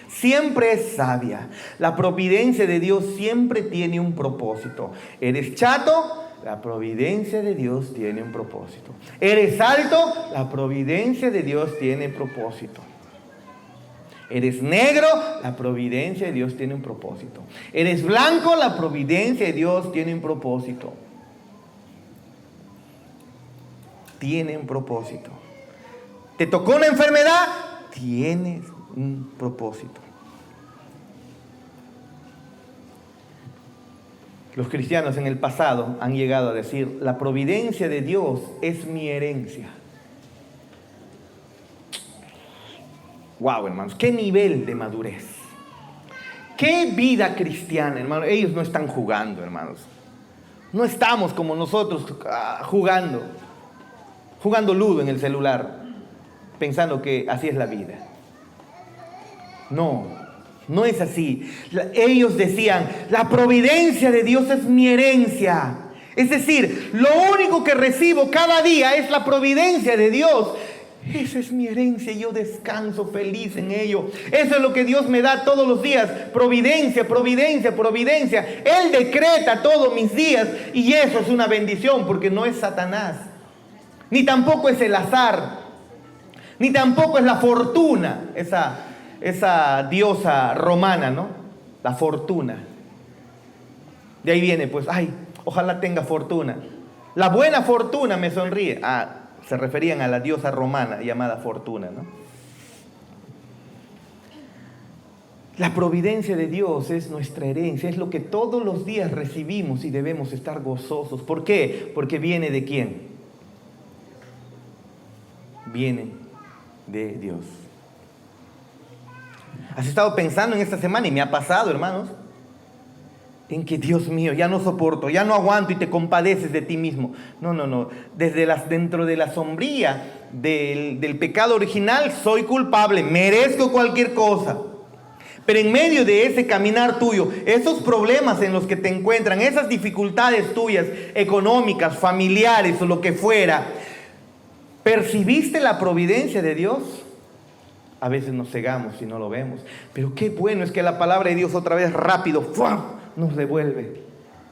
Siempre es sabia. La providencia de Dios siempre tiene un propósito. ¿Eres chato? La providencia de Dios tiene un propósito. ¿Eres alto? La providencia de Dios tiene propósito. ¿Eres negro? La providencia de Dios tiene un propósito. ¿Eres blanco? La providencia de Dios tiene un propósito. Tiene un propósito. ¿Te tocó una enfermedad? Tienes un propósito. Los cristianos en el pasado han llegado a decir, la providencia de Dios es mi herencia. Wow, hermanos, qué nivel de madurez. Qué vida cristiana, hermanos. Ellos no están jugando, hermanos. No estamos como nosotros jugando ludo en el celular. pensando que así es la vida. No, no es así. Ellos decían, la providencia de Dios es mi herencia. Es decir, lo único que recibo cada día es la providencia de Dios. Esa es mi herencia y yo descanso feliz en ello. Eso es lo que Dios me da todos los días. Providencia, providencia, providencia. Él decreta todos mis días y eso es una bendición porque no es Satanás. Ni tampoco es el azar. Ni tampoco es la fortuna. Esa diosa romana, ¿no? La fortuna. De ahí viene, pues, ay, ojalá tenga fortuna. La buena fortuna me sonríe. Se referían a la diosa romana llamada Fortuna, ¿no? La providencia de Dios es nuestra herencia, es lo que todos los días recibimos y debemos estar gozosos. ¿Por qué? Porque viene de ¿quién? Viene de Dios. ¿Has estado pensando en esta semana? Y me ha pasado, hermanos, en que Dios mío, ya no soporto, ya no aguanto y te compadeces de ti mismo. No. Dentro de la sombría del pecado original soy culpable, merezco cualquier cosa. Pero en medio de ese caminar tuyo, esos problemas en los que te encuentran, esas dificultades tuyas, económicas, familiares o lo que fuera, ¿percibiste la providencia de Dios? A veces nos cegamos y no lo vemos. Pero qué bueno es que la palabra de Dios otra vez rápido ¡fua!, nos devuelve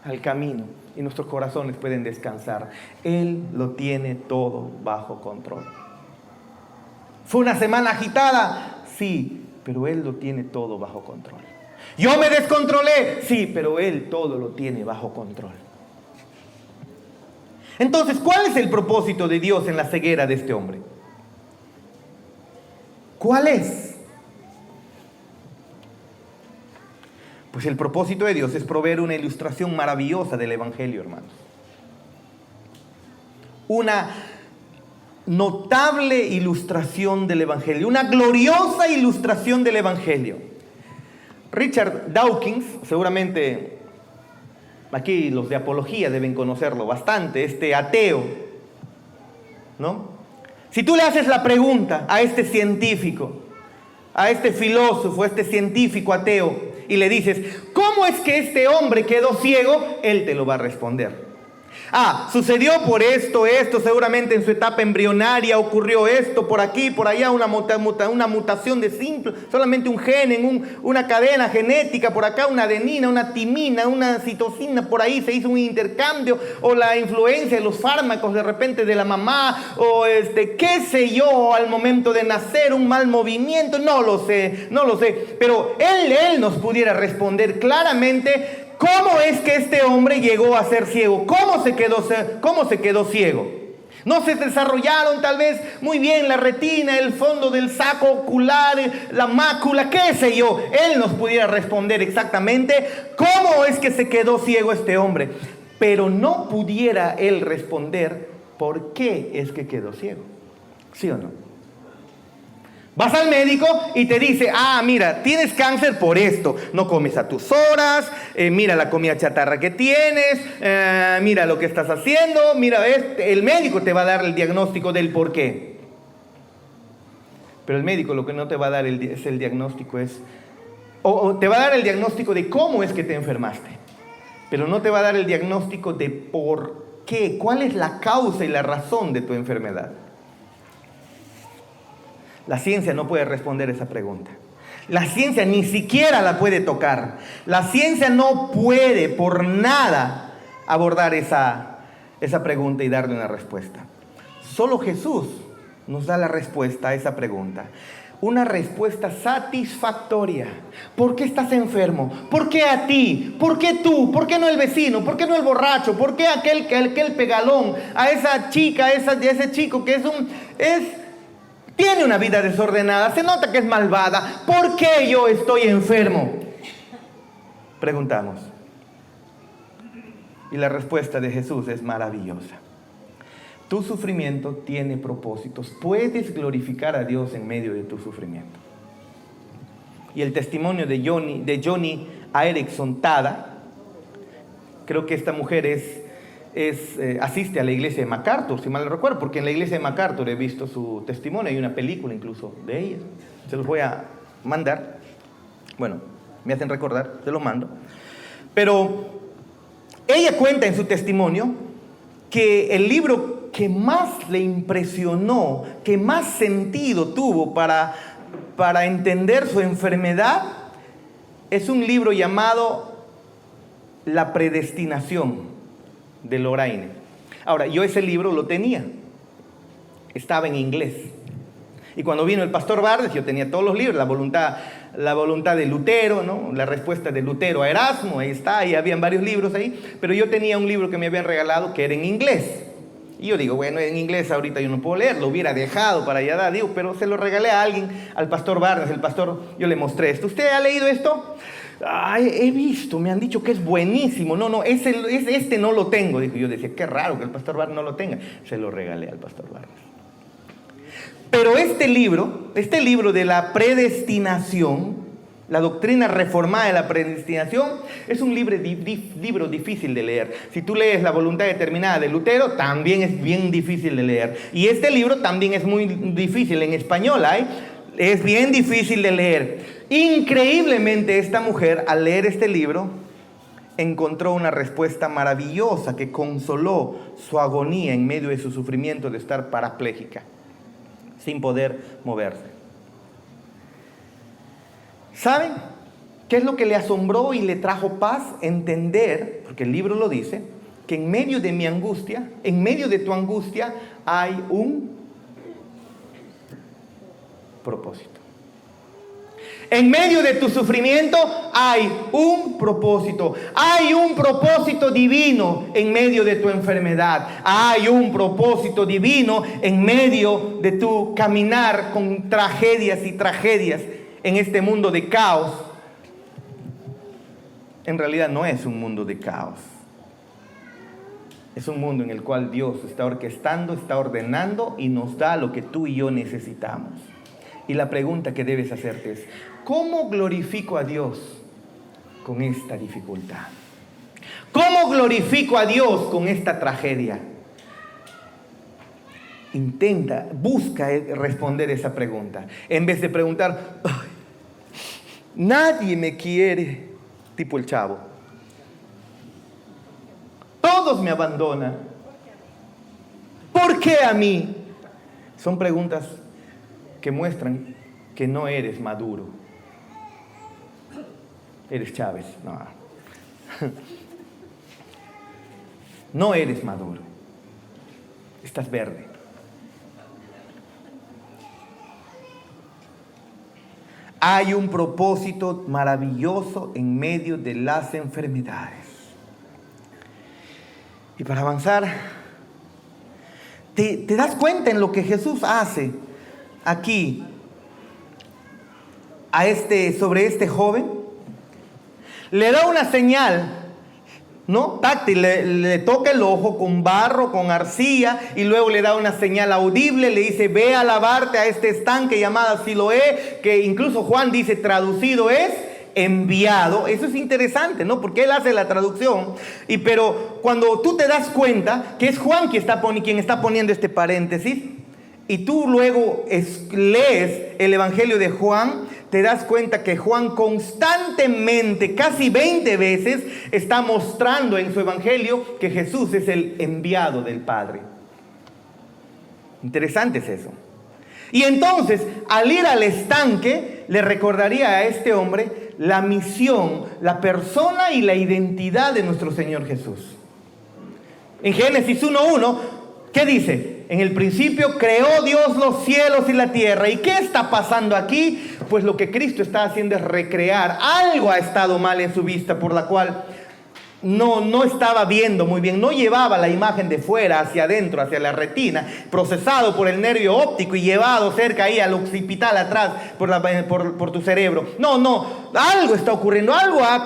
al camino y nuestros corazones pueden descansar. Él lo tiene todo bajo control. ¿Fue una semana agitada? Sí, pero Él lo tiene todo bajo control. ¿Yo me descontrolé? Sí, pero Él todo lo tiene bajo control. Entonces, ¿cuál es el propósito de Dios en la ceguera de este hombre? ¿Cuál es? Pues el propósito de Dios es proveer una ilustración maravillosa del Evangelio, hermanos. Una notable ilustración del Evangelio, una gloriosa ilustración del Evangelio. Richard Dawkins, seguramente aquí los de apología deben conocerlo bastante, este ateo, ¿no? Si tú le haces la pregunta a este científico, a este filósofo, a este científico ateo, y le dices, ¿cómo es que este hombre quedó ciego? Él te lo va a responder. Sucedió por esto, seguramente en su etapa embrionaria ocurrió esto, por aquí, por allá, una mutación de simple, solamente un gen en una cadena genética, por acá una adenina, una timina, una citosina, por ahí se hizo un intercambio, o la influencia de los fármacos de repente de la mamá, o qué sé yo, al momento de nacer, un mal movimiento, no lo sé, pero él nos pudiera responder claramente. ¿Cómo es que este hombre llegó a ser ciego? ¿Cómo se quedó ciego? No se desarrollaron tal vez muy bien la retina, el fondo del saco ocular, la mácula, qué sé yo. Él nos pudiera responder exactamente cómo es que se quedó ciego este hombre. Pero no pudiera él responder por qué es que quedó ciego. ¿Sí o no? Vas al médico y te dice, mira, tienes cáncer por esto, no comes a tus horas, mira la comida chatarra que tienes, mira lo que estás haciendo, mira, el médico te va a dar el diagnóstico del por qué. Pero el médico lo que no te va a dar es el diagnóstico, o te va a dar el diagnóstico de cómo es que te enfermaste, pero no te va a dar el diagnóstico de por qué, cuál es la causa y la razón de tu enfermedad. La ciencia no puede responder esa pregunta. La ciencia ni siquiera la puede tocar. La ciencia no puede por nada abordar esa pregunta y darle una respuesta. Solo Jesús nos da la respuesta a esa pregunta. Una respuesta satisfactoria. ¿Por qué estás enfermo? ¿Por qué a ti? ¿Por qué tú? ¿Por qué no el vecino? ¿Por qué no el borracho? ¿Por qué aquel pegalón? A esa chica, a ese chico que tiene una vida desordenada, se nota que es malvada. ¿Por qué yo estoy enfermo? Preguntamos. Y la respuesta de Jesús es maravillosa. Tu sufrimiento tiene propósitos. Puedes glorificar a Dios en medio de tu sufrimiento. Y el testimonio de Joni Eareckson Tada, creo que esta mujer es asiste a la iglesia de MacArthur, si mal no recuerdo, porque en la iglesia de MacArthur he visto su testimonio, hay una película incluso de ella. Se los voy a mandar. Bueno, me hacen recordar, se los mando. Pero ella cuenta en su testimonio que el libro que más le impresionó, que más sentido tuvo para entender su enfermedad, es un libro llamado La predestinación de Lorraine. Ahora, yo ese libro lo tenía, estaba en inglés. Y cuando vino el pastor Bardes, yo tenía todos los libros, la voluntad de Lutero, ¿no? La respuesta de Lutero a Erasmo, ahí está, ahí habían varios libros ahí, pero yo tenía un libro que me habían regalado que era en inglés. Y yo digo, bueno, en inglés ahorita yo no puedo leer, lo hubiera dejado para allá, digo, pero se lo regalé a alguien, al pastor Barnes, el pastor, yo le mostré esto. ¿Usted ha leído esto? Ay, he visto, me han dicho que es buenísimo. No, este no lo tengo. Dijo, yo decía, qué raro que el pastor Barnes no lo tenga. Se lo regalé al pastor Barnes. Pero este libro de la predestinación, la doctrina reformada de la predestinación, es un libro difícil de leer. Si tú lees La voluntad determinada de Lutero, también es bien difícil de leer. Y este libro también es muy difícil en español, es bien difícil de leer. Increíblemente, esta mujer, al leer este libro, encontró una respuesta maravillosa que consoló su agonía en medio de su sufrimiento de estar parapléjica, sin poder moverse. ¿Saben qué es lo que le asombró y le trajo paz? Entender, porque el libro lo dice, que en medio de mi angustia, en medio de tu angustia, hay un propósito. En medio de tu sufrimiento hay un propósito. Hay un propósito divino en medio de tu enfermedad. Hay un propósito divino en medio de tu caminar con tragedias y tragedias en este mundo de caos. En realidad no es un mundo de caos. Es un mundo en el cual Dios está orquestando, está ordenando y nos da lo que tú y yo necesitamos. Y la pregunta que debes hacerte es, ¿cómo glorifico a Dios con esta dificultad? ¿Cómo glorifico a Dios con esta tragedia? Busca responder esa pregunta. En vez de preguntar, nadie me quiere, tipo el Chavo. Todos me abandonan. ¿Por qué a mí? Son preguntas que muestran que no eres maduro. Eres Chávez. No eres maduro. Estás verde. Hay un propósito maravilloso en medio de las enfermedades. Y para avanzar, ¿te das cuenta en lo que Jesús hace aquí sobre este joven? Le da una señal, ¿no? Táctil, le toca el ojo con barro, con arcilla, y luego le da una señal audible, le dice, ve a lavarte a este estanque llamado Siloé, que incluso Juan dice, traducido es enviado. Eso es interesante, ¿no? Porque él hace la traducción, pero cuando tú te das cuenta que es Juan quien está poniendo este paréntesis, y tú luego lees el Evangelio de Juan, te das cuenta que Juan constantemente, casi 20 veces, está mostrando en su Evangelio que Jesús es el enviado del Padre. Interesante es eso. Y entonces, al ir al estanque, le recordaría a este hombre la misión, la persona y la identidad de nuestro Señor Jesús. En Génesis 1:1, ¿qué dice? En el principio creó Dios los cielos y la tierra. ¿Y qué está pasando aquí? Pues lo que Cristo está haciendo es recrear. Algo ha estado mal en su vista, por la cual no estaba viendo muy bien. No llevaba la imagen de fuera hacia adentro, hacia la retina, procesado por el nervio óptico y llevado cerca ahí al occipital atrás por tu cerebro. No, algo está ocurriendo. Algo ha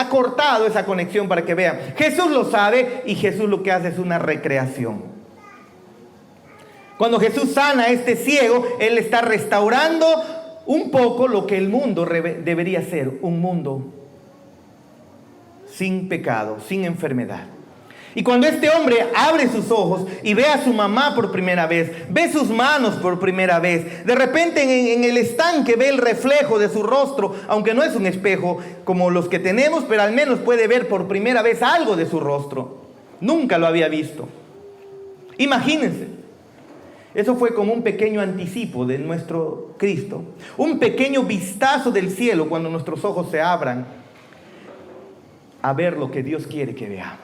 cortado esa conexión para que vean. Jesús lo sabe y Jesús lo que hace es una recreación. Cuando Jesús sana a este ciego, Él está restaurando un poco lo que el mundo debería ser, un mundo sin pecado, sin enfermedad. Y cuando este hombre abre sus ojos y ve a su mamá por primera vez, ve sus manos por primera vez, de repente en el estanque ve el reflejo de su rostro, aunque no es un espejo como los que tenemos, pero al menos puede ver por primera vez algo de su rostro. Nunca lo había visto. Imagínense, eso fue como un pequeño anticipo de nuestro Cristo, un pequeño vistazo del cielo cuando nuestros ojos se abran a ver lo que Dios quiere que veamos.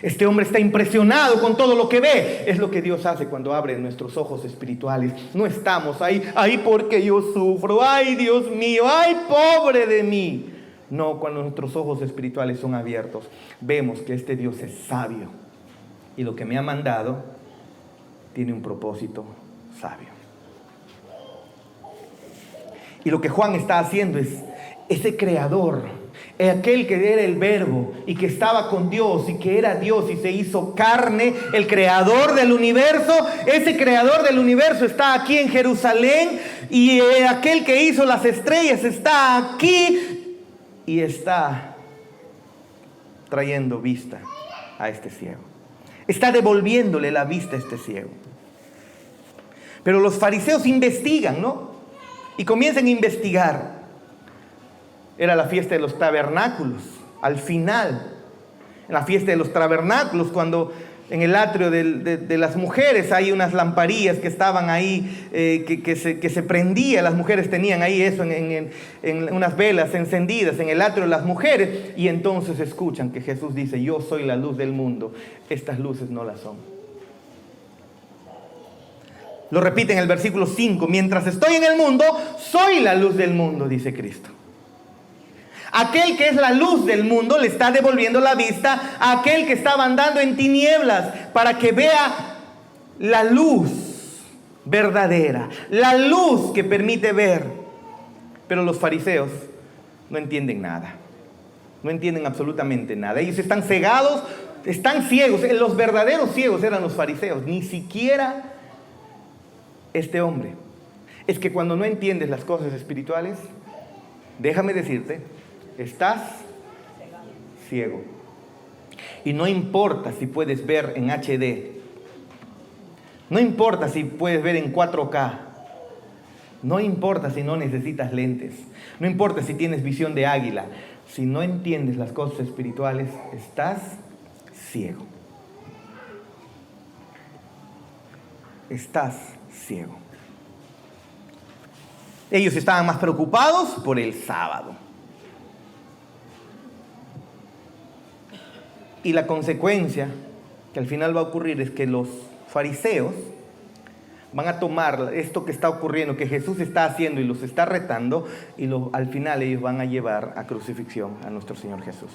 Este hombre está impresionado con todo lo que ve. Es lo que Dios hace cuando abre nuestros ojos espirituales. No estamos ahí, ay, porque yo sufro, ay, Dios mío, ay, pobre de mí. No, cuando nuestros ojos espirituales son abiertos, vemos que este Dios es sabio. Y lo que me ha mandado tiene un propósito sabio. Y lo que Juan está haciendo es ese creador, aquel que era el verbo y que estaba con Dios y que era Dios y se hizo carne, el creador del universo. Ese creador del universo está aquí en Jerusalén, y aquel que hizo las estrellas está aquí y está trayendo vista a este ciego. Está devolviéndole la vista a este ciego. Pero los fariseos investigan, ¿no? Y comienzan a investigar. Era la fiesta de los tabernáculos. Al final, en la fiesta de los tabernáculos, cuando en el atrio de las mujeres hay unas lamparillas que estaban ahí, que se prendían. Las mujeres tenían ahí eso en unas velas encendidas en el atrio de las mujeres. Y entonces escuchan que Jesús dice: yo soy la luz del mundo. Estas luces no las son. Lo repite en el versículo 5. Mientras estoy en el mundo, soy la luz del mundo, dice Cristo. Aquel que es la luz del mundo le está devolviendo la vista a aquel que estaba andando en tinieblas, para que vea la luz verdadera, la luz que permite ver. Pero los fariseos no entienden nada, no entienden absolutamente nada. Ellos están cegados, están ciegos. Los verdaderos ciegos eran los fariseos, ni siquiera este hombre. Es que cuando no entiendes las cosas espirituales, déjame decirte, estás ciego. Y no importa si puedes ver en HD, no importa si puedes ver en 4K, no importa si no necesitas lentes, no importa si tienes visión de águila. Si no entiendes las cosas espirituales, estás ciego. Estás ciego. Ellos estaban más preocupados por el sábado. Y la consecuencia que al final va a ocurrir es que los fariseos van a tomar esto que está ocurriendo, que Jesús está haciendo y los está retando, y al final ellos van a llevar a crucifixión a nuestro Señor Jesús.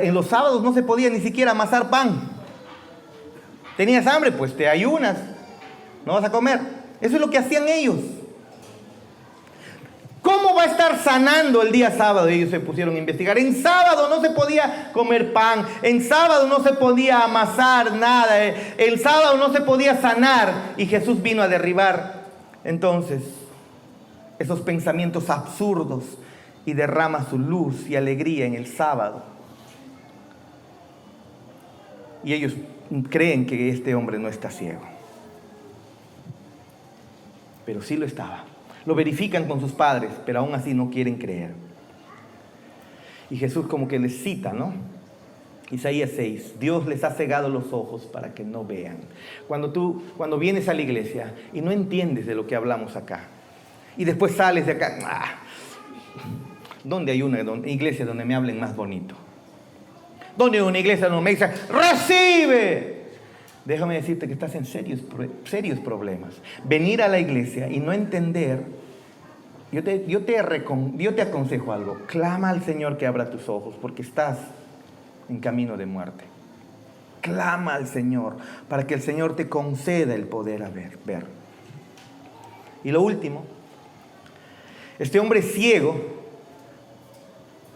En los sábados no se podía ni siquiera amasar pan. ¿Tenías hambre? Pues te ayunas, no vas a comer. Eso es lo que hacían ellos. ¿Cómo va a estar sanando el día sábado? Ellos se pusieron a investigar. En sábado no se podía comer pan. En sábado no se podía amasar nada. El sábado no se podía sanar. Y Jesús vino a derribar entonces esos pensamientos absurdos y derrama su luz y alegría en el sábado. Y ellos creen que este hombre no está ciego. Pero sí lo estaba. Lo verifican con sus padres, pero aún así no quieren creer. Y Jesús como que les cita, ¿no? Isaías 6, Dios les ha cegado los ojos para que no vean. Cuando vienes a la iglesia y no entiendes de lo que hablamos acá, y después sales de acá, ¿dónde hay una iglesia donde me hablen más bonito? ¿Dónde hay una iglesia donde me dicen, ¡recibe! Déjame decirte que estás en serios problemas. Venir a la iglesia y no entender. Yo te aconsejo algo. Clama al Señor que abra tus ojos, porque estás en camino de muerte. Clama al Señor para que el Señor te conceda el poder a ver. Y lo último, este hombre ciego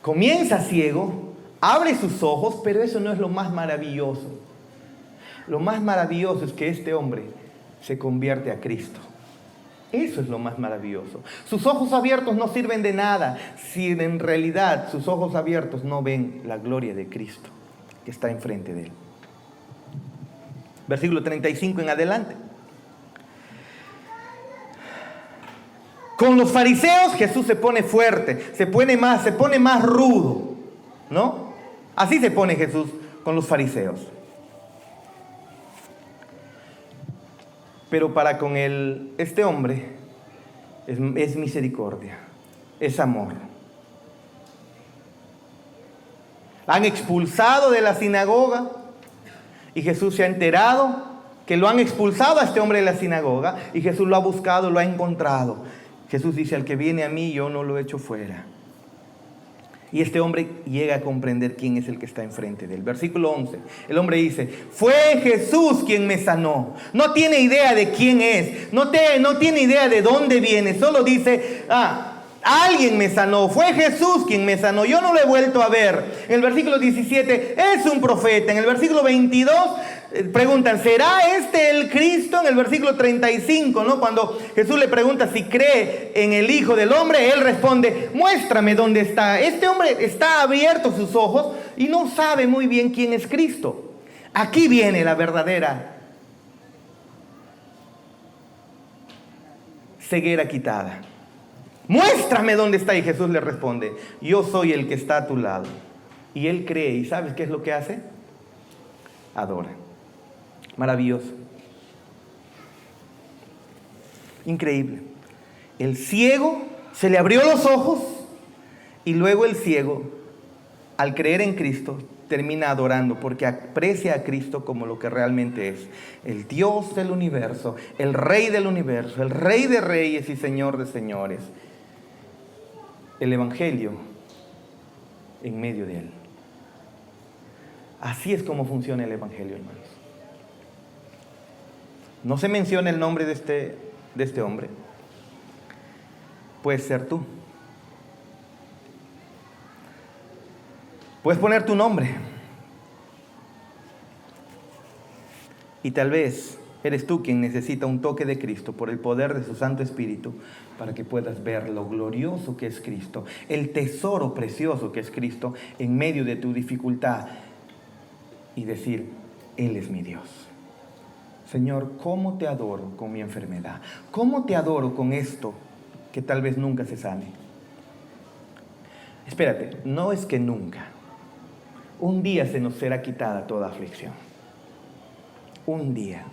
comienza ciego, abre sus ojos, pero eso no es lo más maravilloso. Lo más maravilloso es que este hombre se convierte a Cristo. Eso es lo más maravilloso. Sus ojos abiertos no sirven de nada si en realidad sus ojos abiertos no ven la gloria de Cristo que está enfrente de él. Versículo 35 en adelante. Con los fariseos Jesús se pone fuerte, se pone más rudo, ¿no? Así se pone Jesús con los fariseos. Pero para con este hombre es misericordia, es amor. Han expulsado de la sinagoga y Jesús se ha enterado que lo han expulsado a este hombre de la sinagoga y Jesús lo ha buscado, lo ha encontrado. Jesús dice, al que viene a mí yo no lo echo fuera. Y este hombre llega a comprender quién es el que está enfrente de él. Versículo 11. El hombre dice, fue Jesús quien me sanó. No tiene idea de quién es. No tiene idea de dónde viene. Solo dice, alguien me sanó. Fue Jesús quien me sanó. Yo no lo he vuelto a ver. En el versículo 17, es un profeta. En el versículo 22, preguntan, ¿será este el Cristo? En el versículo 35, ¿no? Cuando Jesús le pregunta si cree en el Hijo del Hombre, él responde, muéstrame dónde está. Este hombre está abierto sus ojos y no sabe muy bien quién es Cristo. Aquí viene la verdadera ceguera quitada. Muéstrame dónde está. Y Jesús le responde, yo soy el que está a tu lado. Y él cree, ¿y sabes qué es lo que hace? Adora. Maravilloso. Increíble. El ciego se le abrió los ojos y luego el ciego, al creer en Cristo, termina adorando porque aprecia a Cristo como lo que realmente es. El Dios del universo, el Rey del universo, el Rey de reyes y Señor de señores. El Evangelio en medio de él. Así es como funciona el Evangelio, hermanos. No se menciona el nombre de este hombre. Puedes ser tú. Puedes poner tu nombre. Y tal vez eres tú quien necesita un toque de Cristo por el poder de su Santo Espíritu para que puedas ver lo glorioso que es Cristo, el tesoro precioso que es Cristo en medio de tu dificultad y decir, Él es mi Dios. Señor, ¿cómo te adoro con mi enfermedad? ¿Cómo te adoro con esto que tal vez nunca se sane? Espérate, no es que nunca. Un día se nos será quitada toda aflicción. Un día.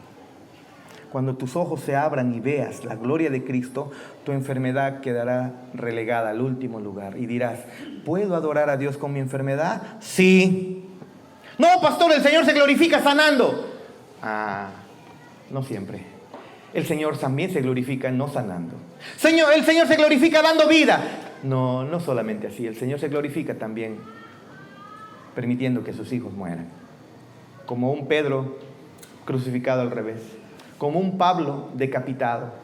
Cuando tus ojos se abran y veas la gloria de Cristo, tu enfermedad quedará relegada al último lugar. Y dirás, ¿puedo adorar a Dios con mi enfermedad? Sí. No, pastor, el Señor se glorifica sanando. No siempre. El Señor también se glorifica no sanando. El Señor se glorifica dando vida. No solamente así. El Señor se glorifica también permitiendo que sus hijos mueran. Como un Pedro crucificado al revés. Como un Pablo decapitado.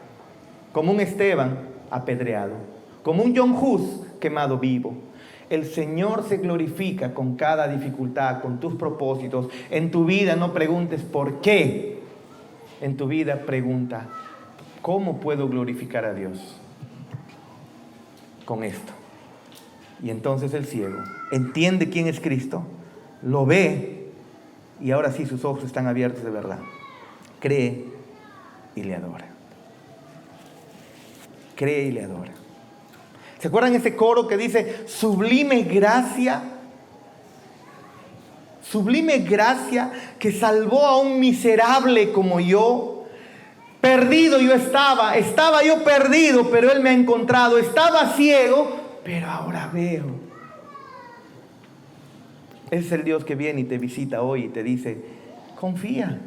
Como un Esteban apedreado. Como un John Hus quemado vivo. El Señor se glorifica con cada dificultad, con tus propósitos. En tu vida no preguntes por qué. En tu vida pregunta, ¿cómo puedo glorificar a Dios con esto? Y entonces el ciego entiende quién es Cristo, lo ve y ahora sí sus ojos están abiertos de verdad. Cree y le adora. Cree y le adora. ¿Se acuerdan ese coro que dice, sublime gracia? Sublime gracia que salvó a un miserable como yo. Perdido yo estaba yo perdido, pero Él me ha encontrado. Estaba ciego, pero ahora veo. Es el Dios que viene y te visita hoy y te dice, confía.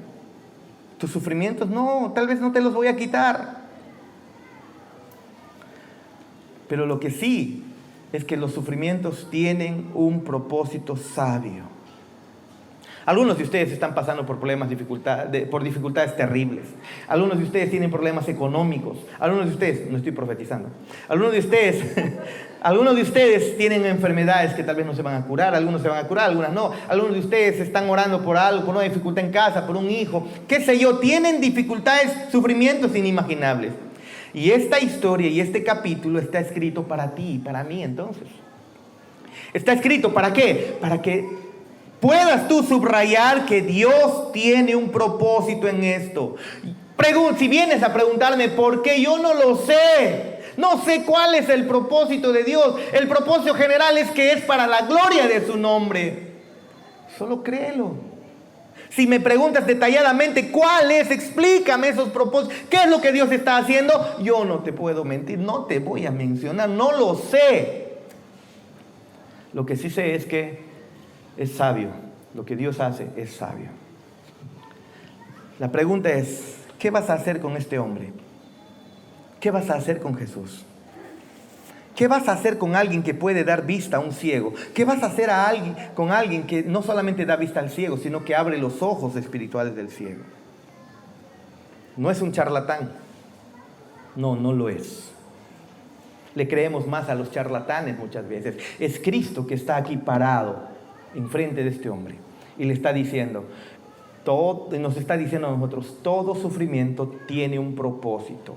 Tus sufrimientos tal vez no te los voy a quitar. Pero lo que sí es que los sufrimientos tienen un propósito sabio. Algunos de ustedes están pasando por por dificultades terribles. Algunos de ustedes tienen problemas económicos. Algunos de ustedes, no estoy profetizando. Algunos de ustedes tienen enfermedades que tal vez no se van a curar. Algunos se van a curar, algunas no. Algunos de ustedes están orando por algo, por una dificultad en casa, por un hijo. Qué sé yo, tienen dificultades, sufrimientos inimaginables. Y esta historia y este capítulo está escrito para ti y para mí entonces. Está escrito ¿para qué? Para que puedas tú subrayar que Dios tiene un propósito en esto. Si vienes a preguntarme por qué, yo no lo sé. No sé cuál es el propósito de Dios. El propósito general es que es para la gloria de su nombre. Solo créelo. Si me preguntas detalladamente cuál es, explícame esos propósitos. ¿Qué es lo que Dios está haciendo? Yo no te puedo mentir, no te voy a mencionar, no lo sé. Lo que sí sé es que es sabio. Lo que Dios hace es sabio. La pregunta es, ¿qué vas a hacer con este hombre? ¿Qué vas a hacer con Jesús? ¿Qué vas a hacer con alguien que puede dar vista a un ciego? ¿Qué vas a hacer con alguien que no solamente da vista al ciego, sino que abre los ojos espirituales del ciego? No es un charlatán. No, no lo es. Le creemos más a los charlatanes muchas veces. Es Cristo que está aquí parado enfrente de este hombre y le está diciendo, nos está diciendo a nosotros, todo sufrimiento tiene un propósito.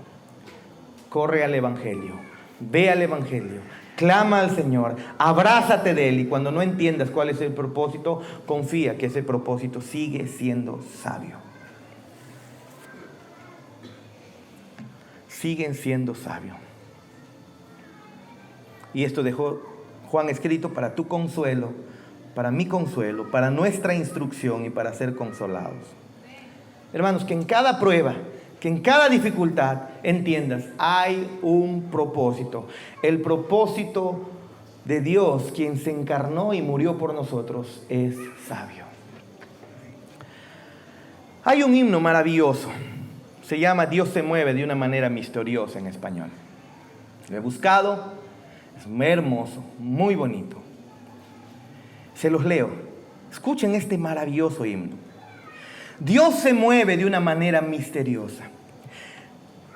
Corre al Evangelio, ve al Evangelio, clama al Señor, abrázate de Él, y cuando no entiendas cuál es el propósito, confía que ese propósito sigue siendo sabio. Siguen siendo sabios. Y esto dejó Juan escrito para tu consuelo, para mi consuelo, para nuestra instrucción y para ser consolados. Hermanos, que en cada prueba, que en cada dificultad entiendas, hay un propósito. El propósito de Dios, quien se encarnó y murió por nosotros, es sabio. Hay un himno maravilloso. Se llama Dios se mueve de una manera misteriosa en español. Lo he buscado, es muy hermoso, muy bonito. Se los leo. Escuchen este maravilloso himno. Dios se mueve de una manera misteriosa.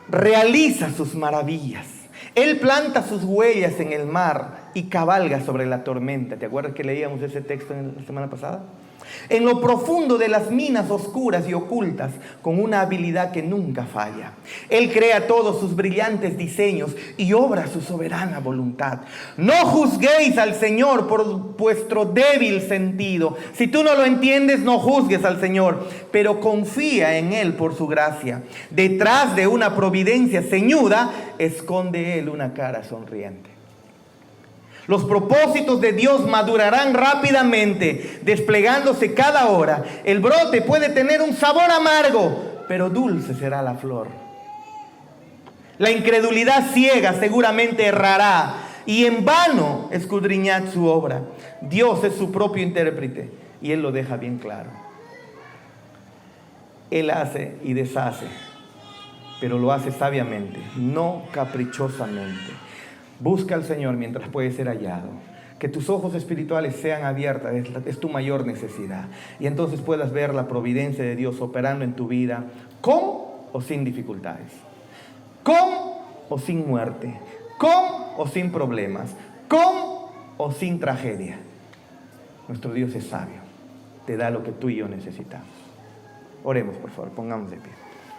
Realiza sus maravillas. Él planta sus huellas en el mar y cabalga sobre la tormenta. ¿Te acuerdas que leíamos ese texto la semana pasada? En lo profundo de las minas oscuras y ocultas, con una habilidad que nunca falla. Él crea todos sus brillantes diseños y obra su soberana voluntad. No juzguéis al Señor por vuestro débil sentido. Si tú no lo entiendes, no juzgues al Señor, pero confía en Él por su gracia. Detrás de una providencia ceñuda, esconde Él una cara sonriente. Los propósitos de Dios madurarán rápidamente, desplegándose cada hora. El brote puede tener un sabor amargo, pero dulce será la flor. La incredulidad ciega seguramente errará, y en vano escudriñad su obra. Dios es su propio intérprete, y Él lo deja bien claro. Él hace y deshace, pero lo hace sabiamente, no caprichosamente. Busca al Señor mientras puede ser hallado. Que tus ojos espirituales sean abiertos, es tu mayor necesidad. Y entonces puedas ver la providencia de Dios operando en tu vida, con o sin dificultades, con o sin muerte, con o sin problemas, con o sin tragedia. Nuestro Dios es sabio, te da lo que tú y yo necesitamos. Oremos, por favor, pongamos de pie.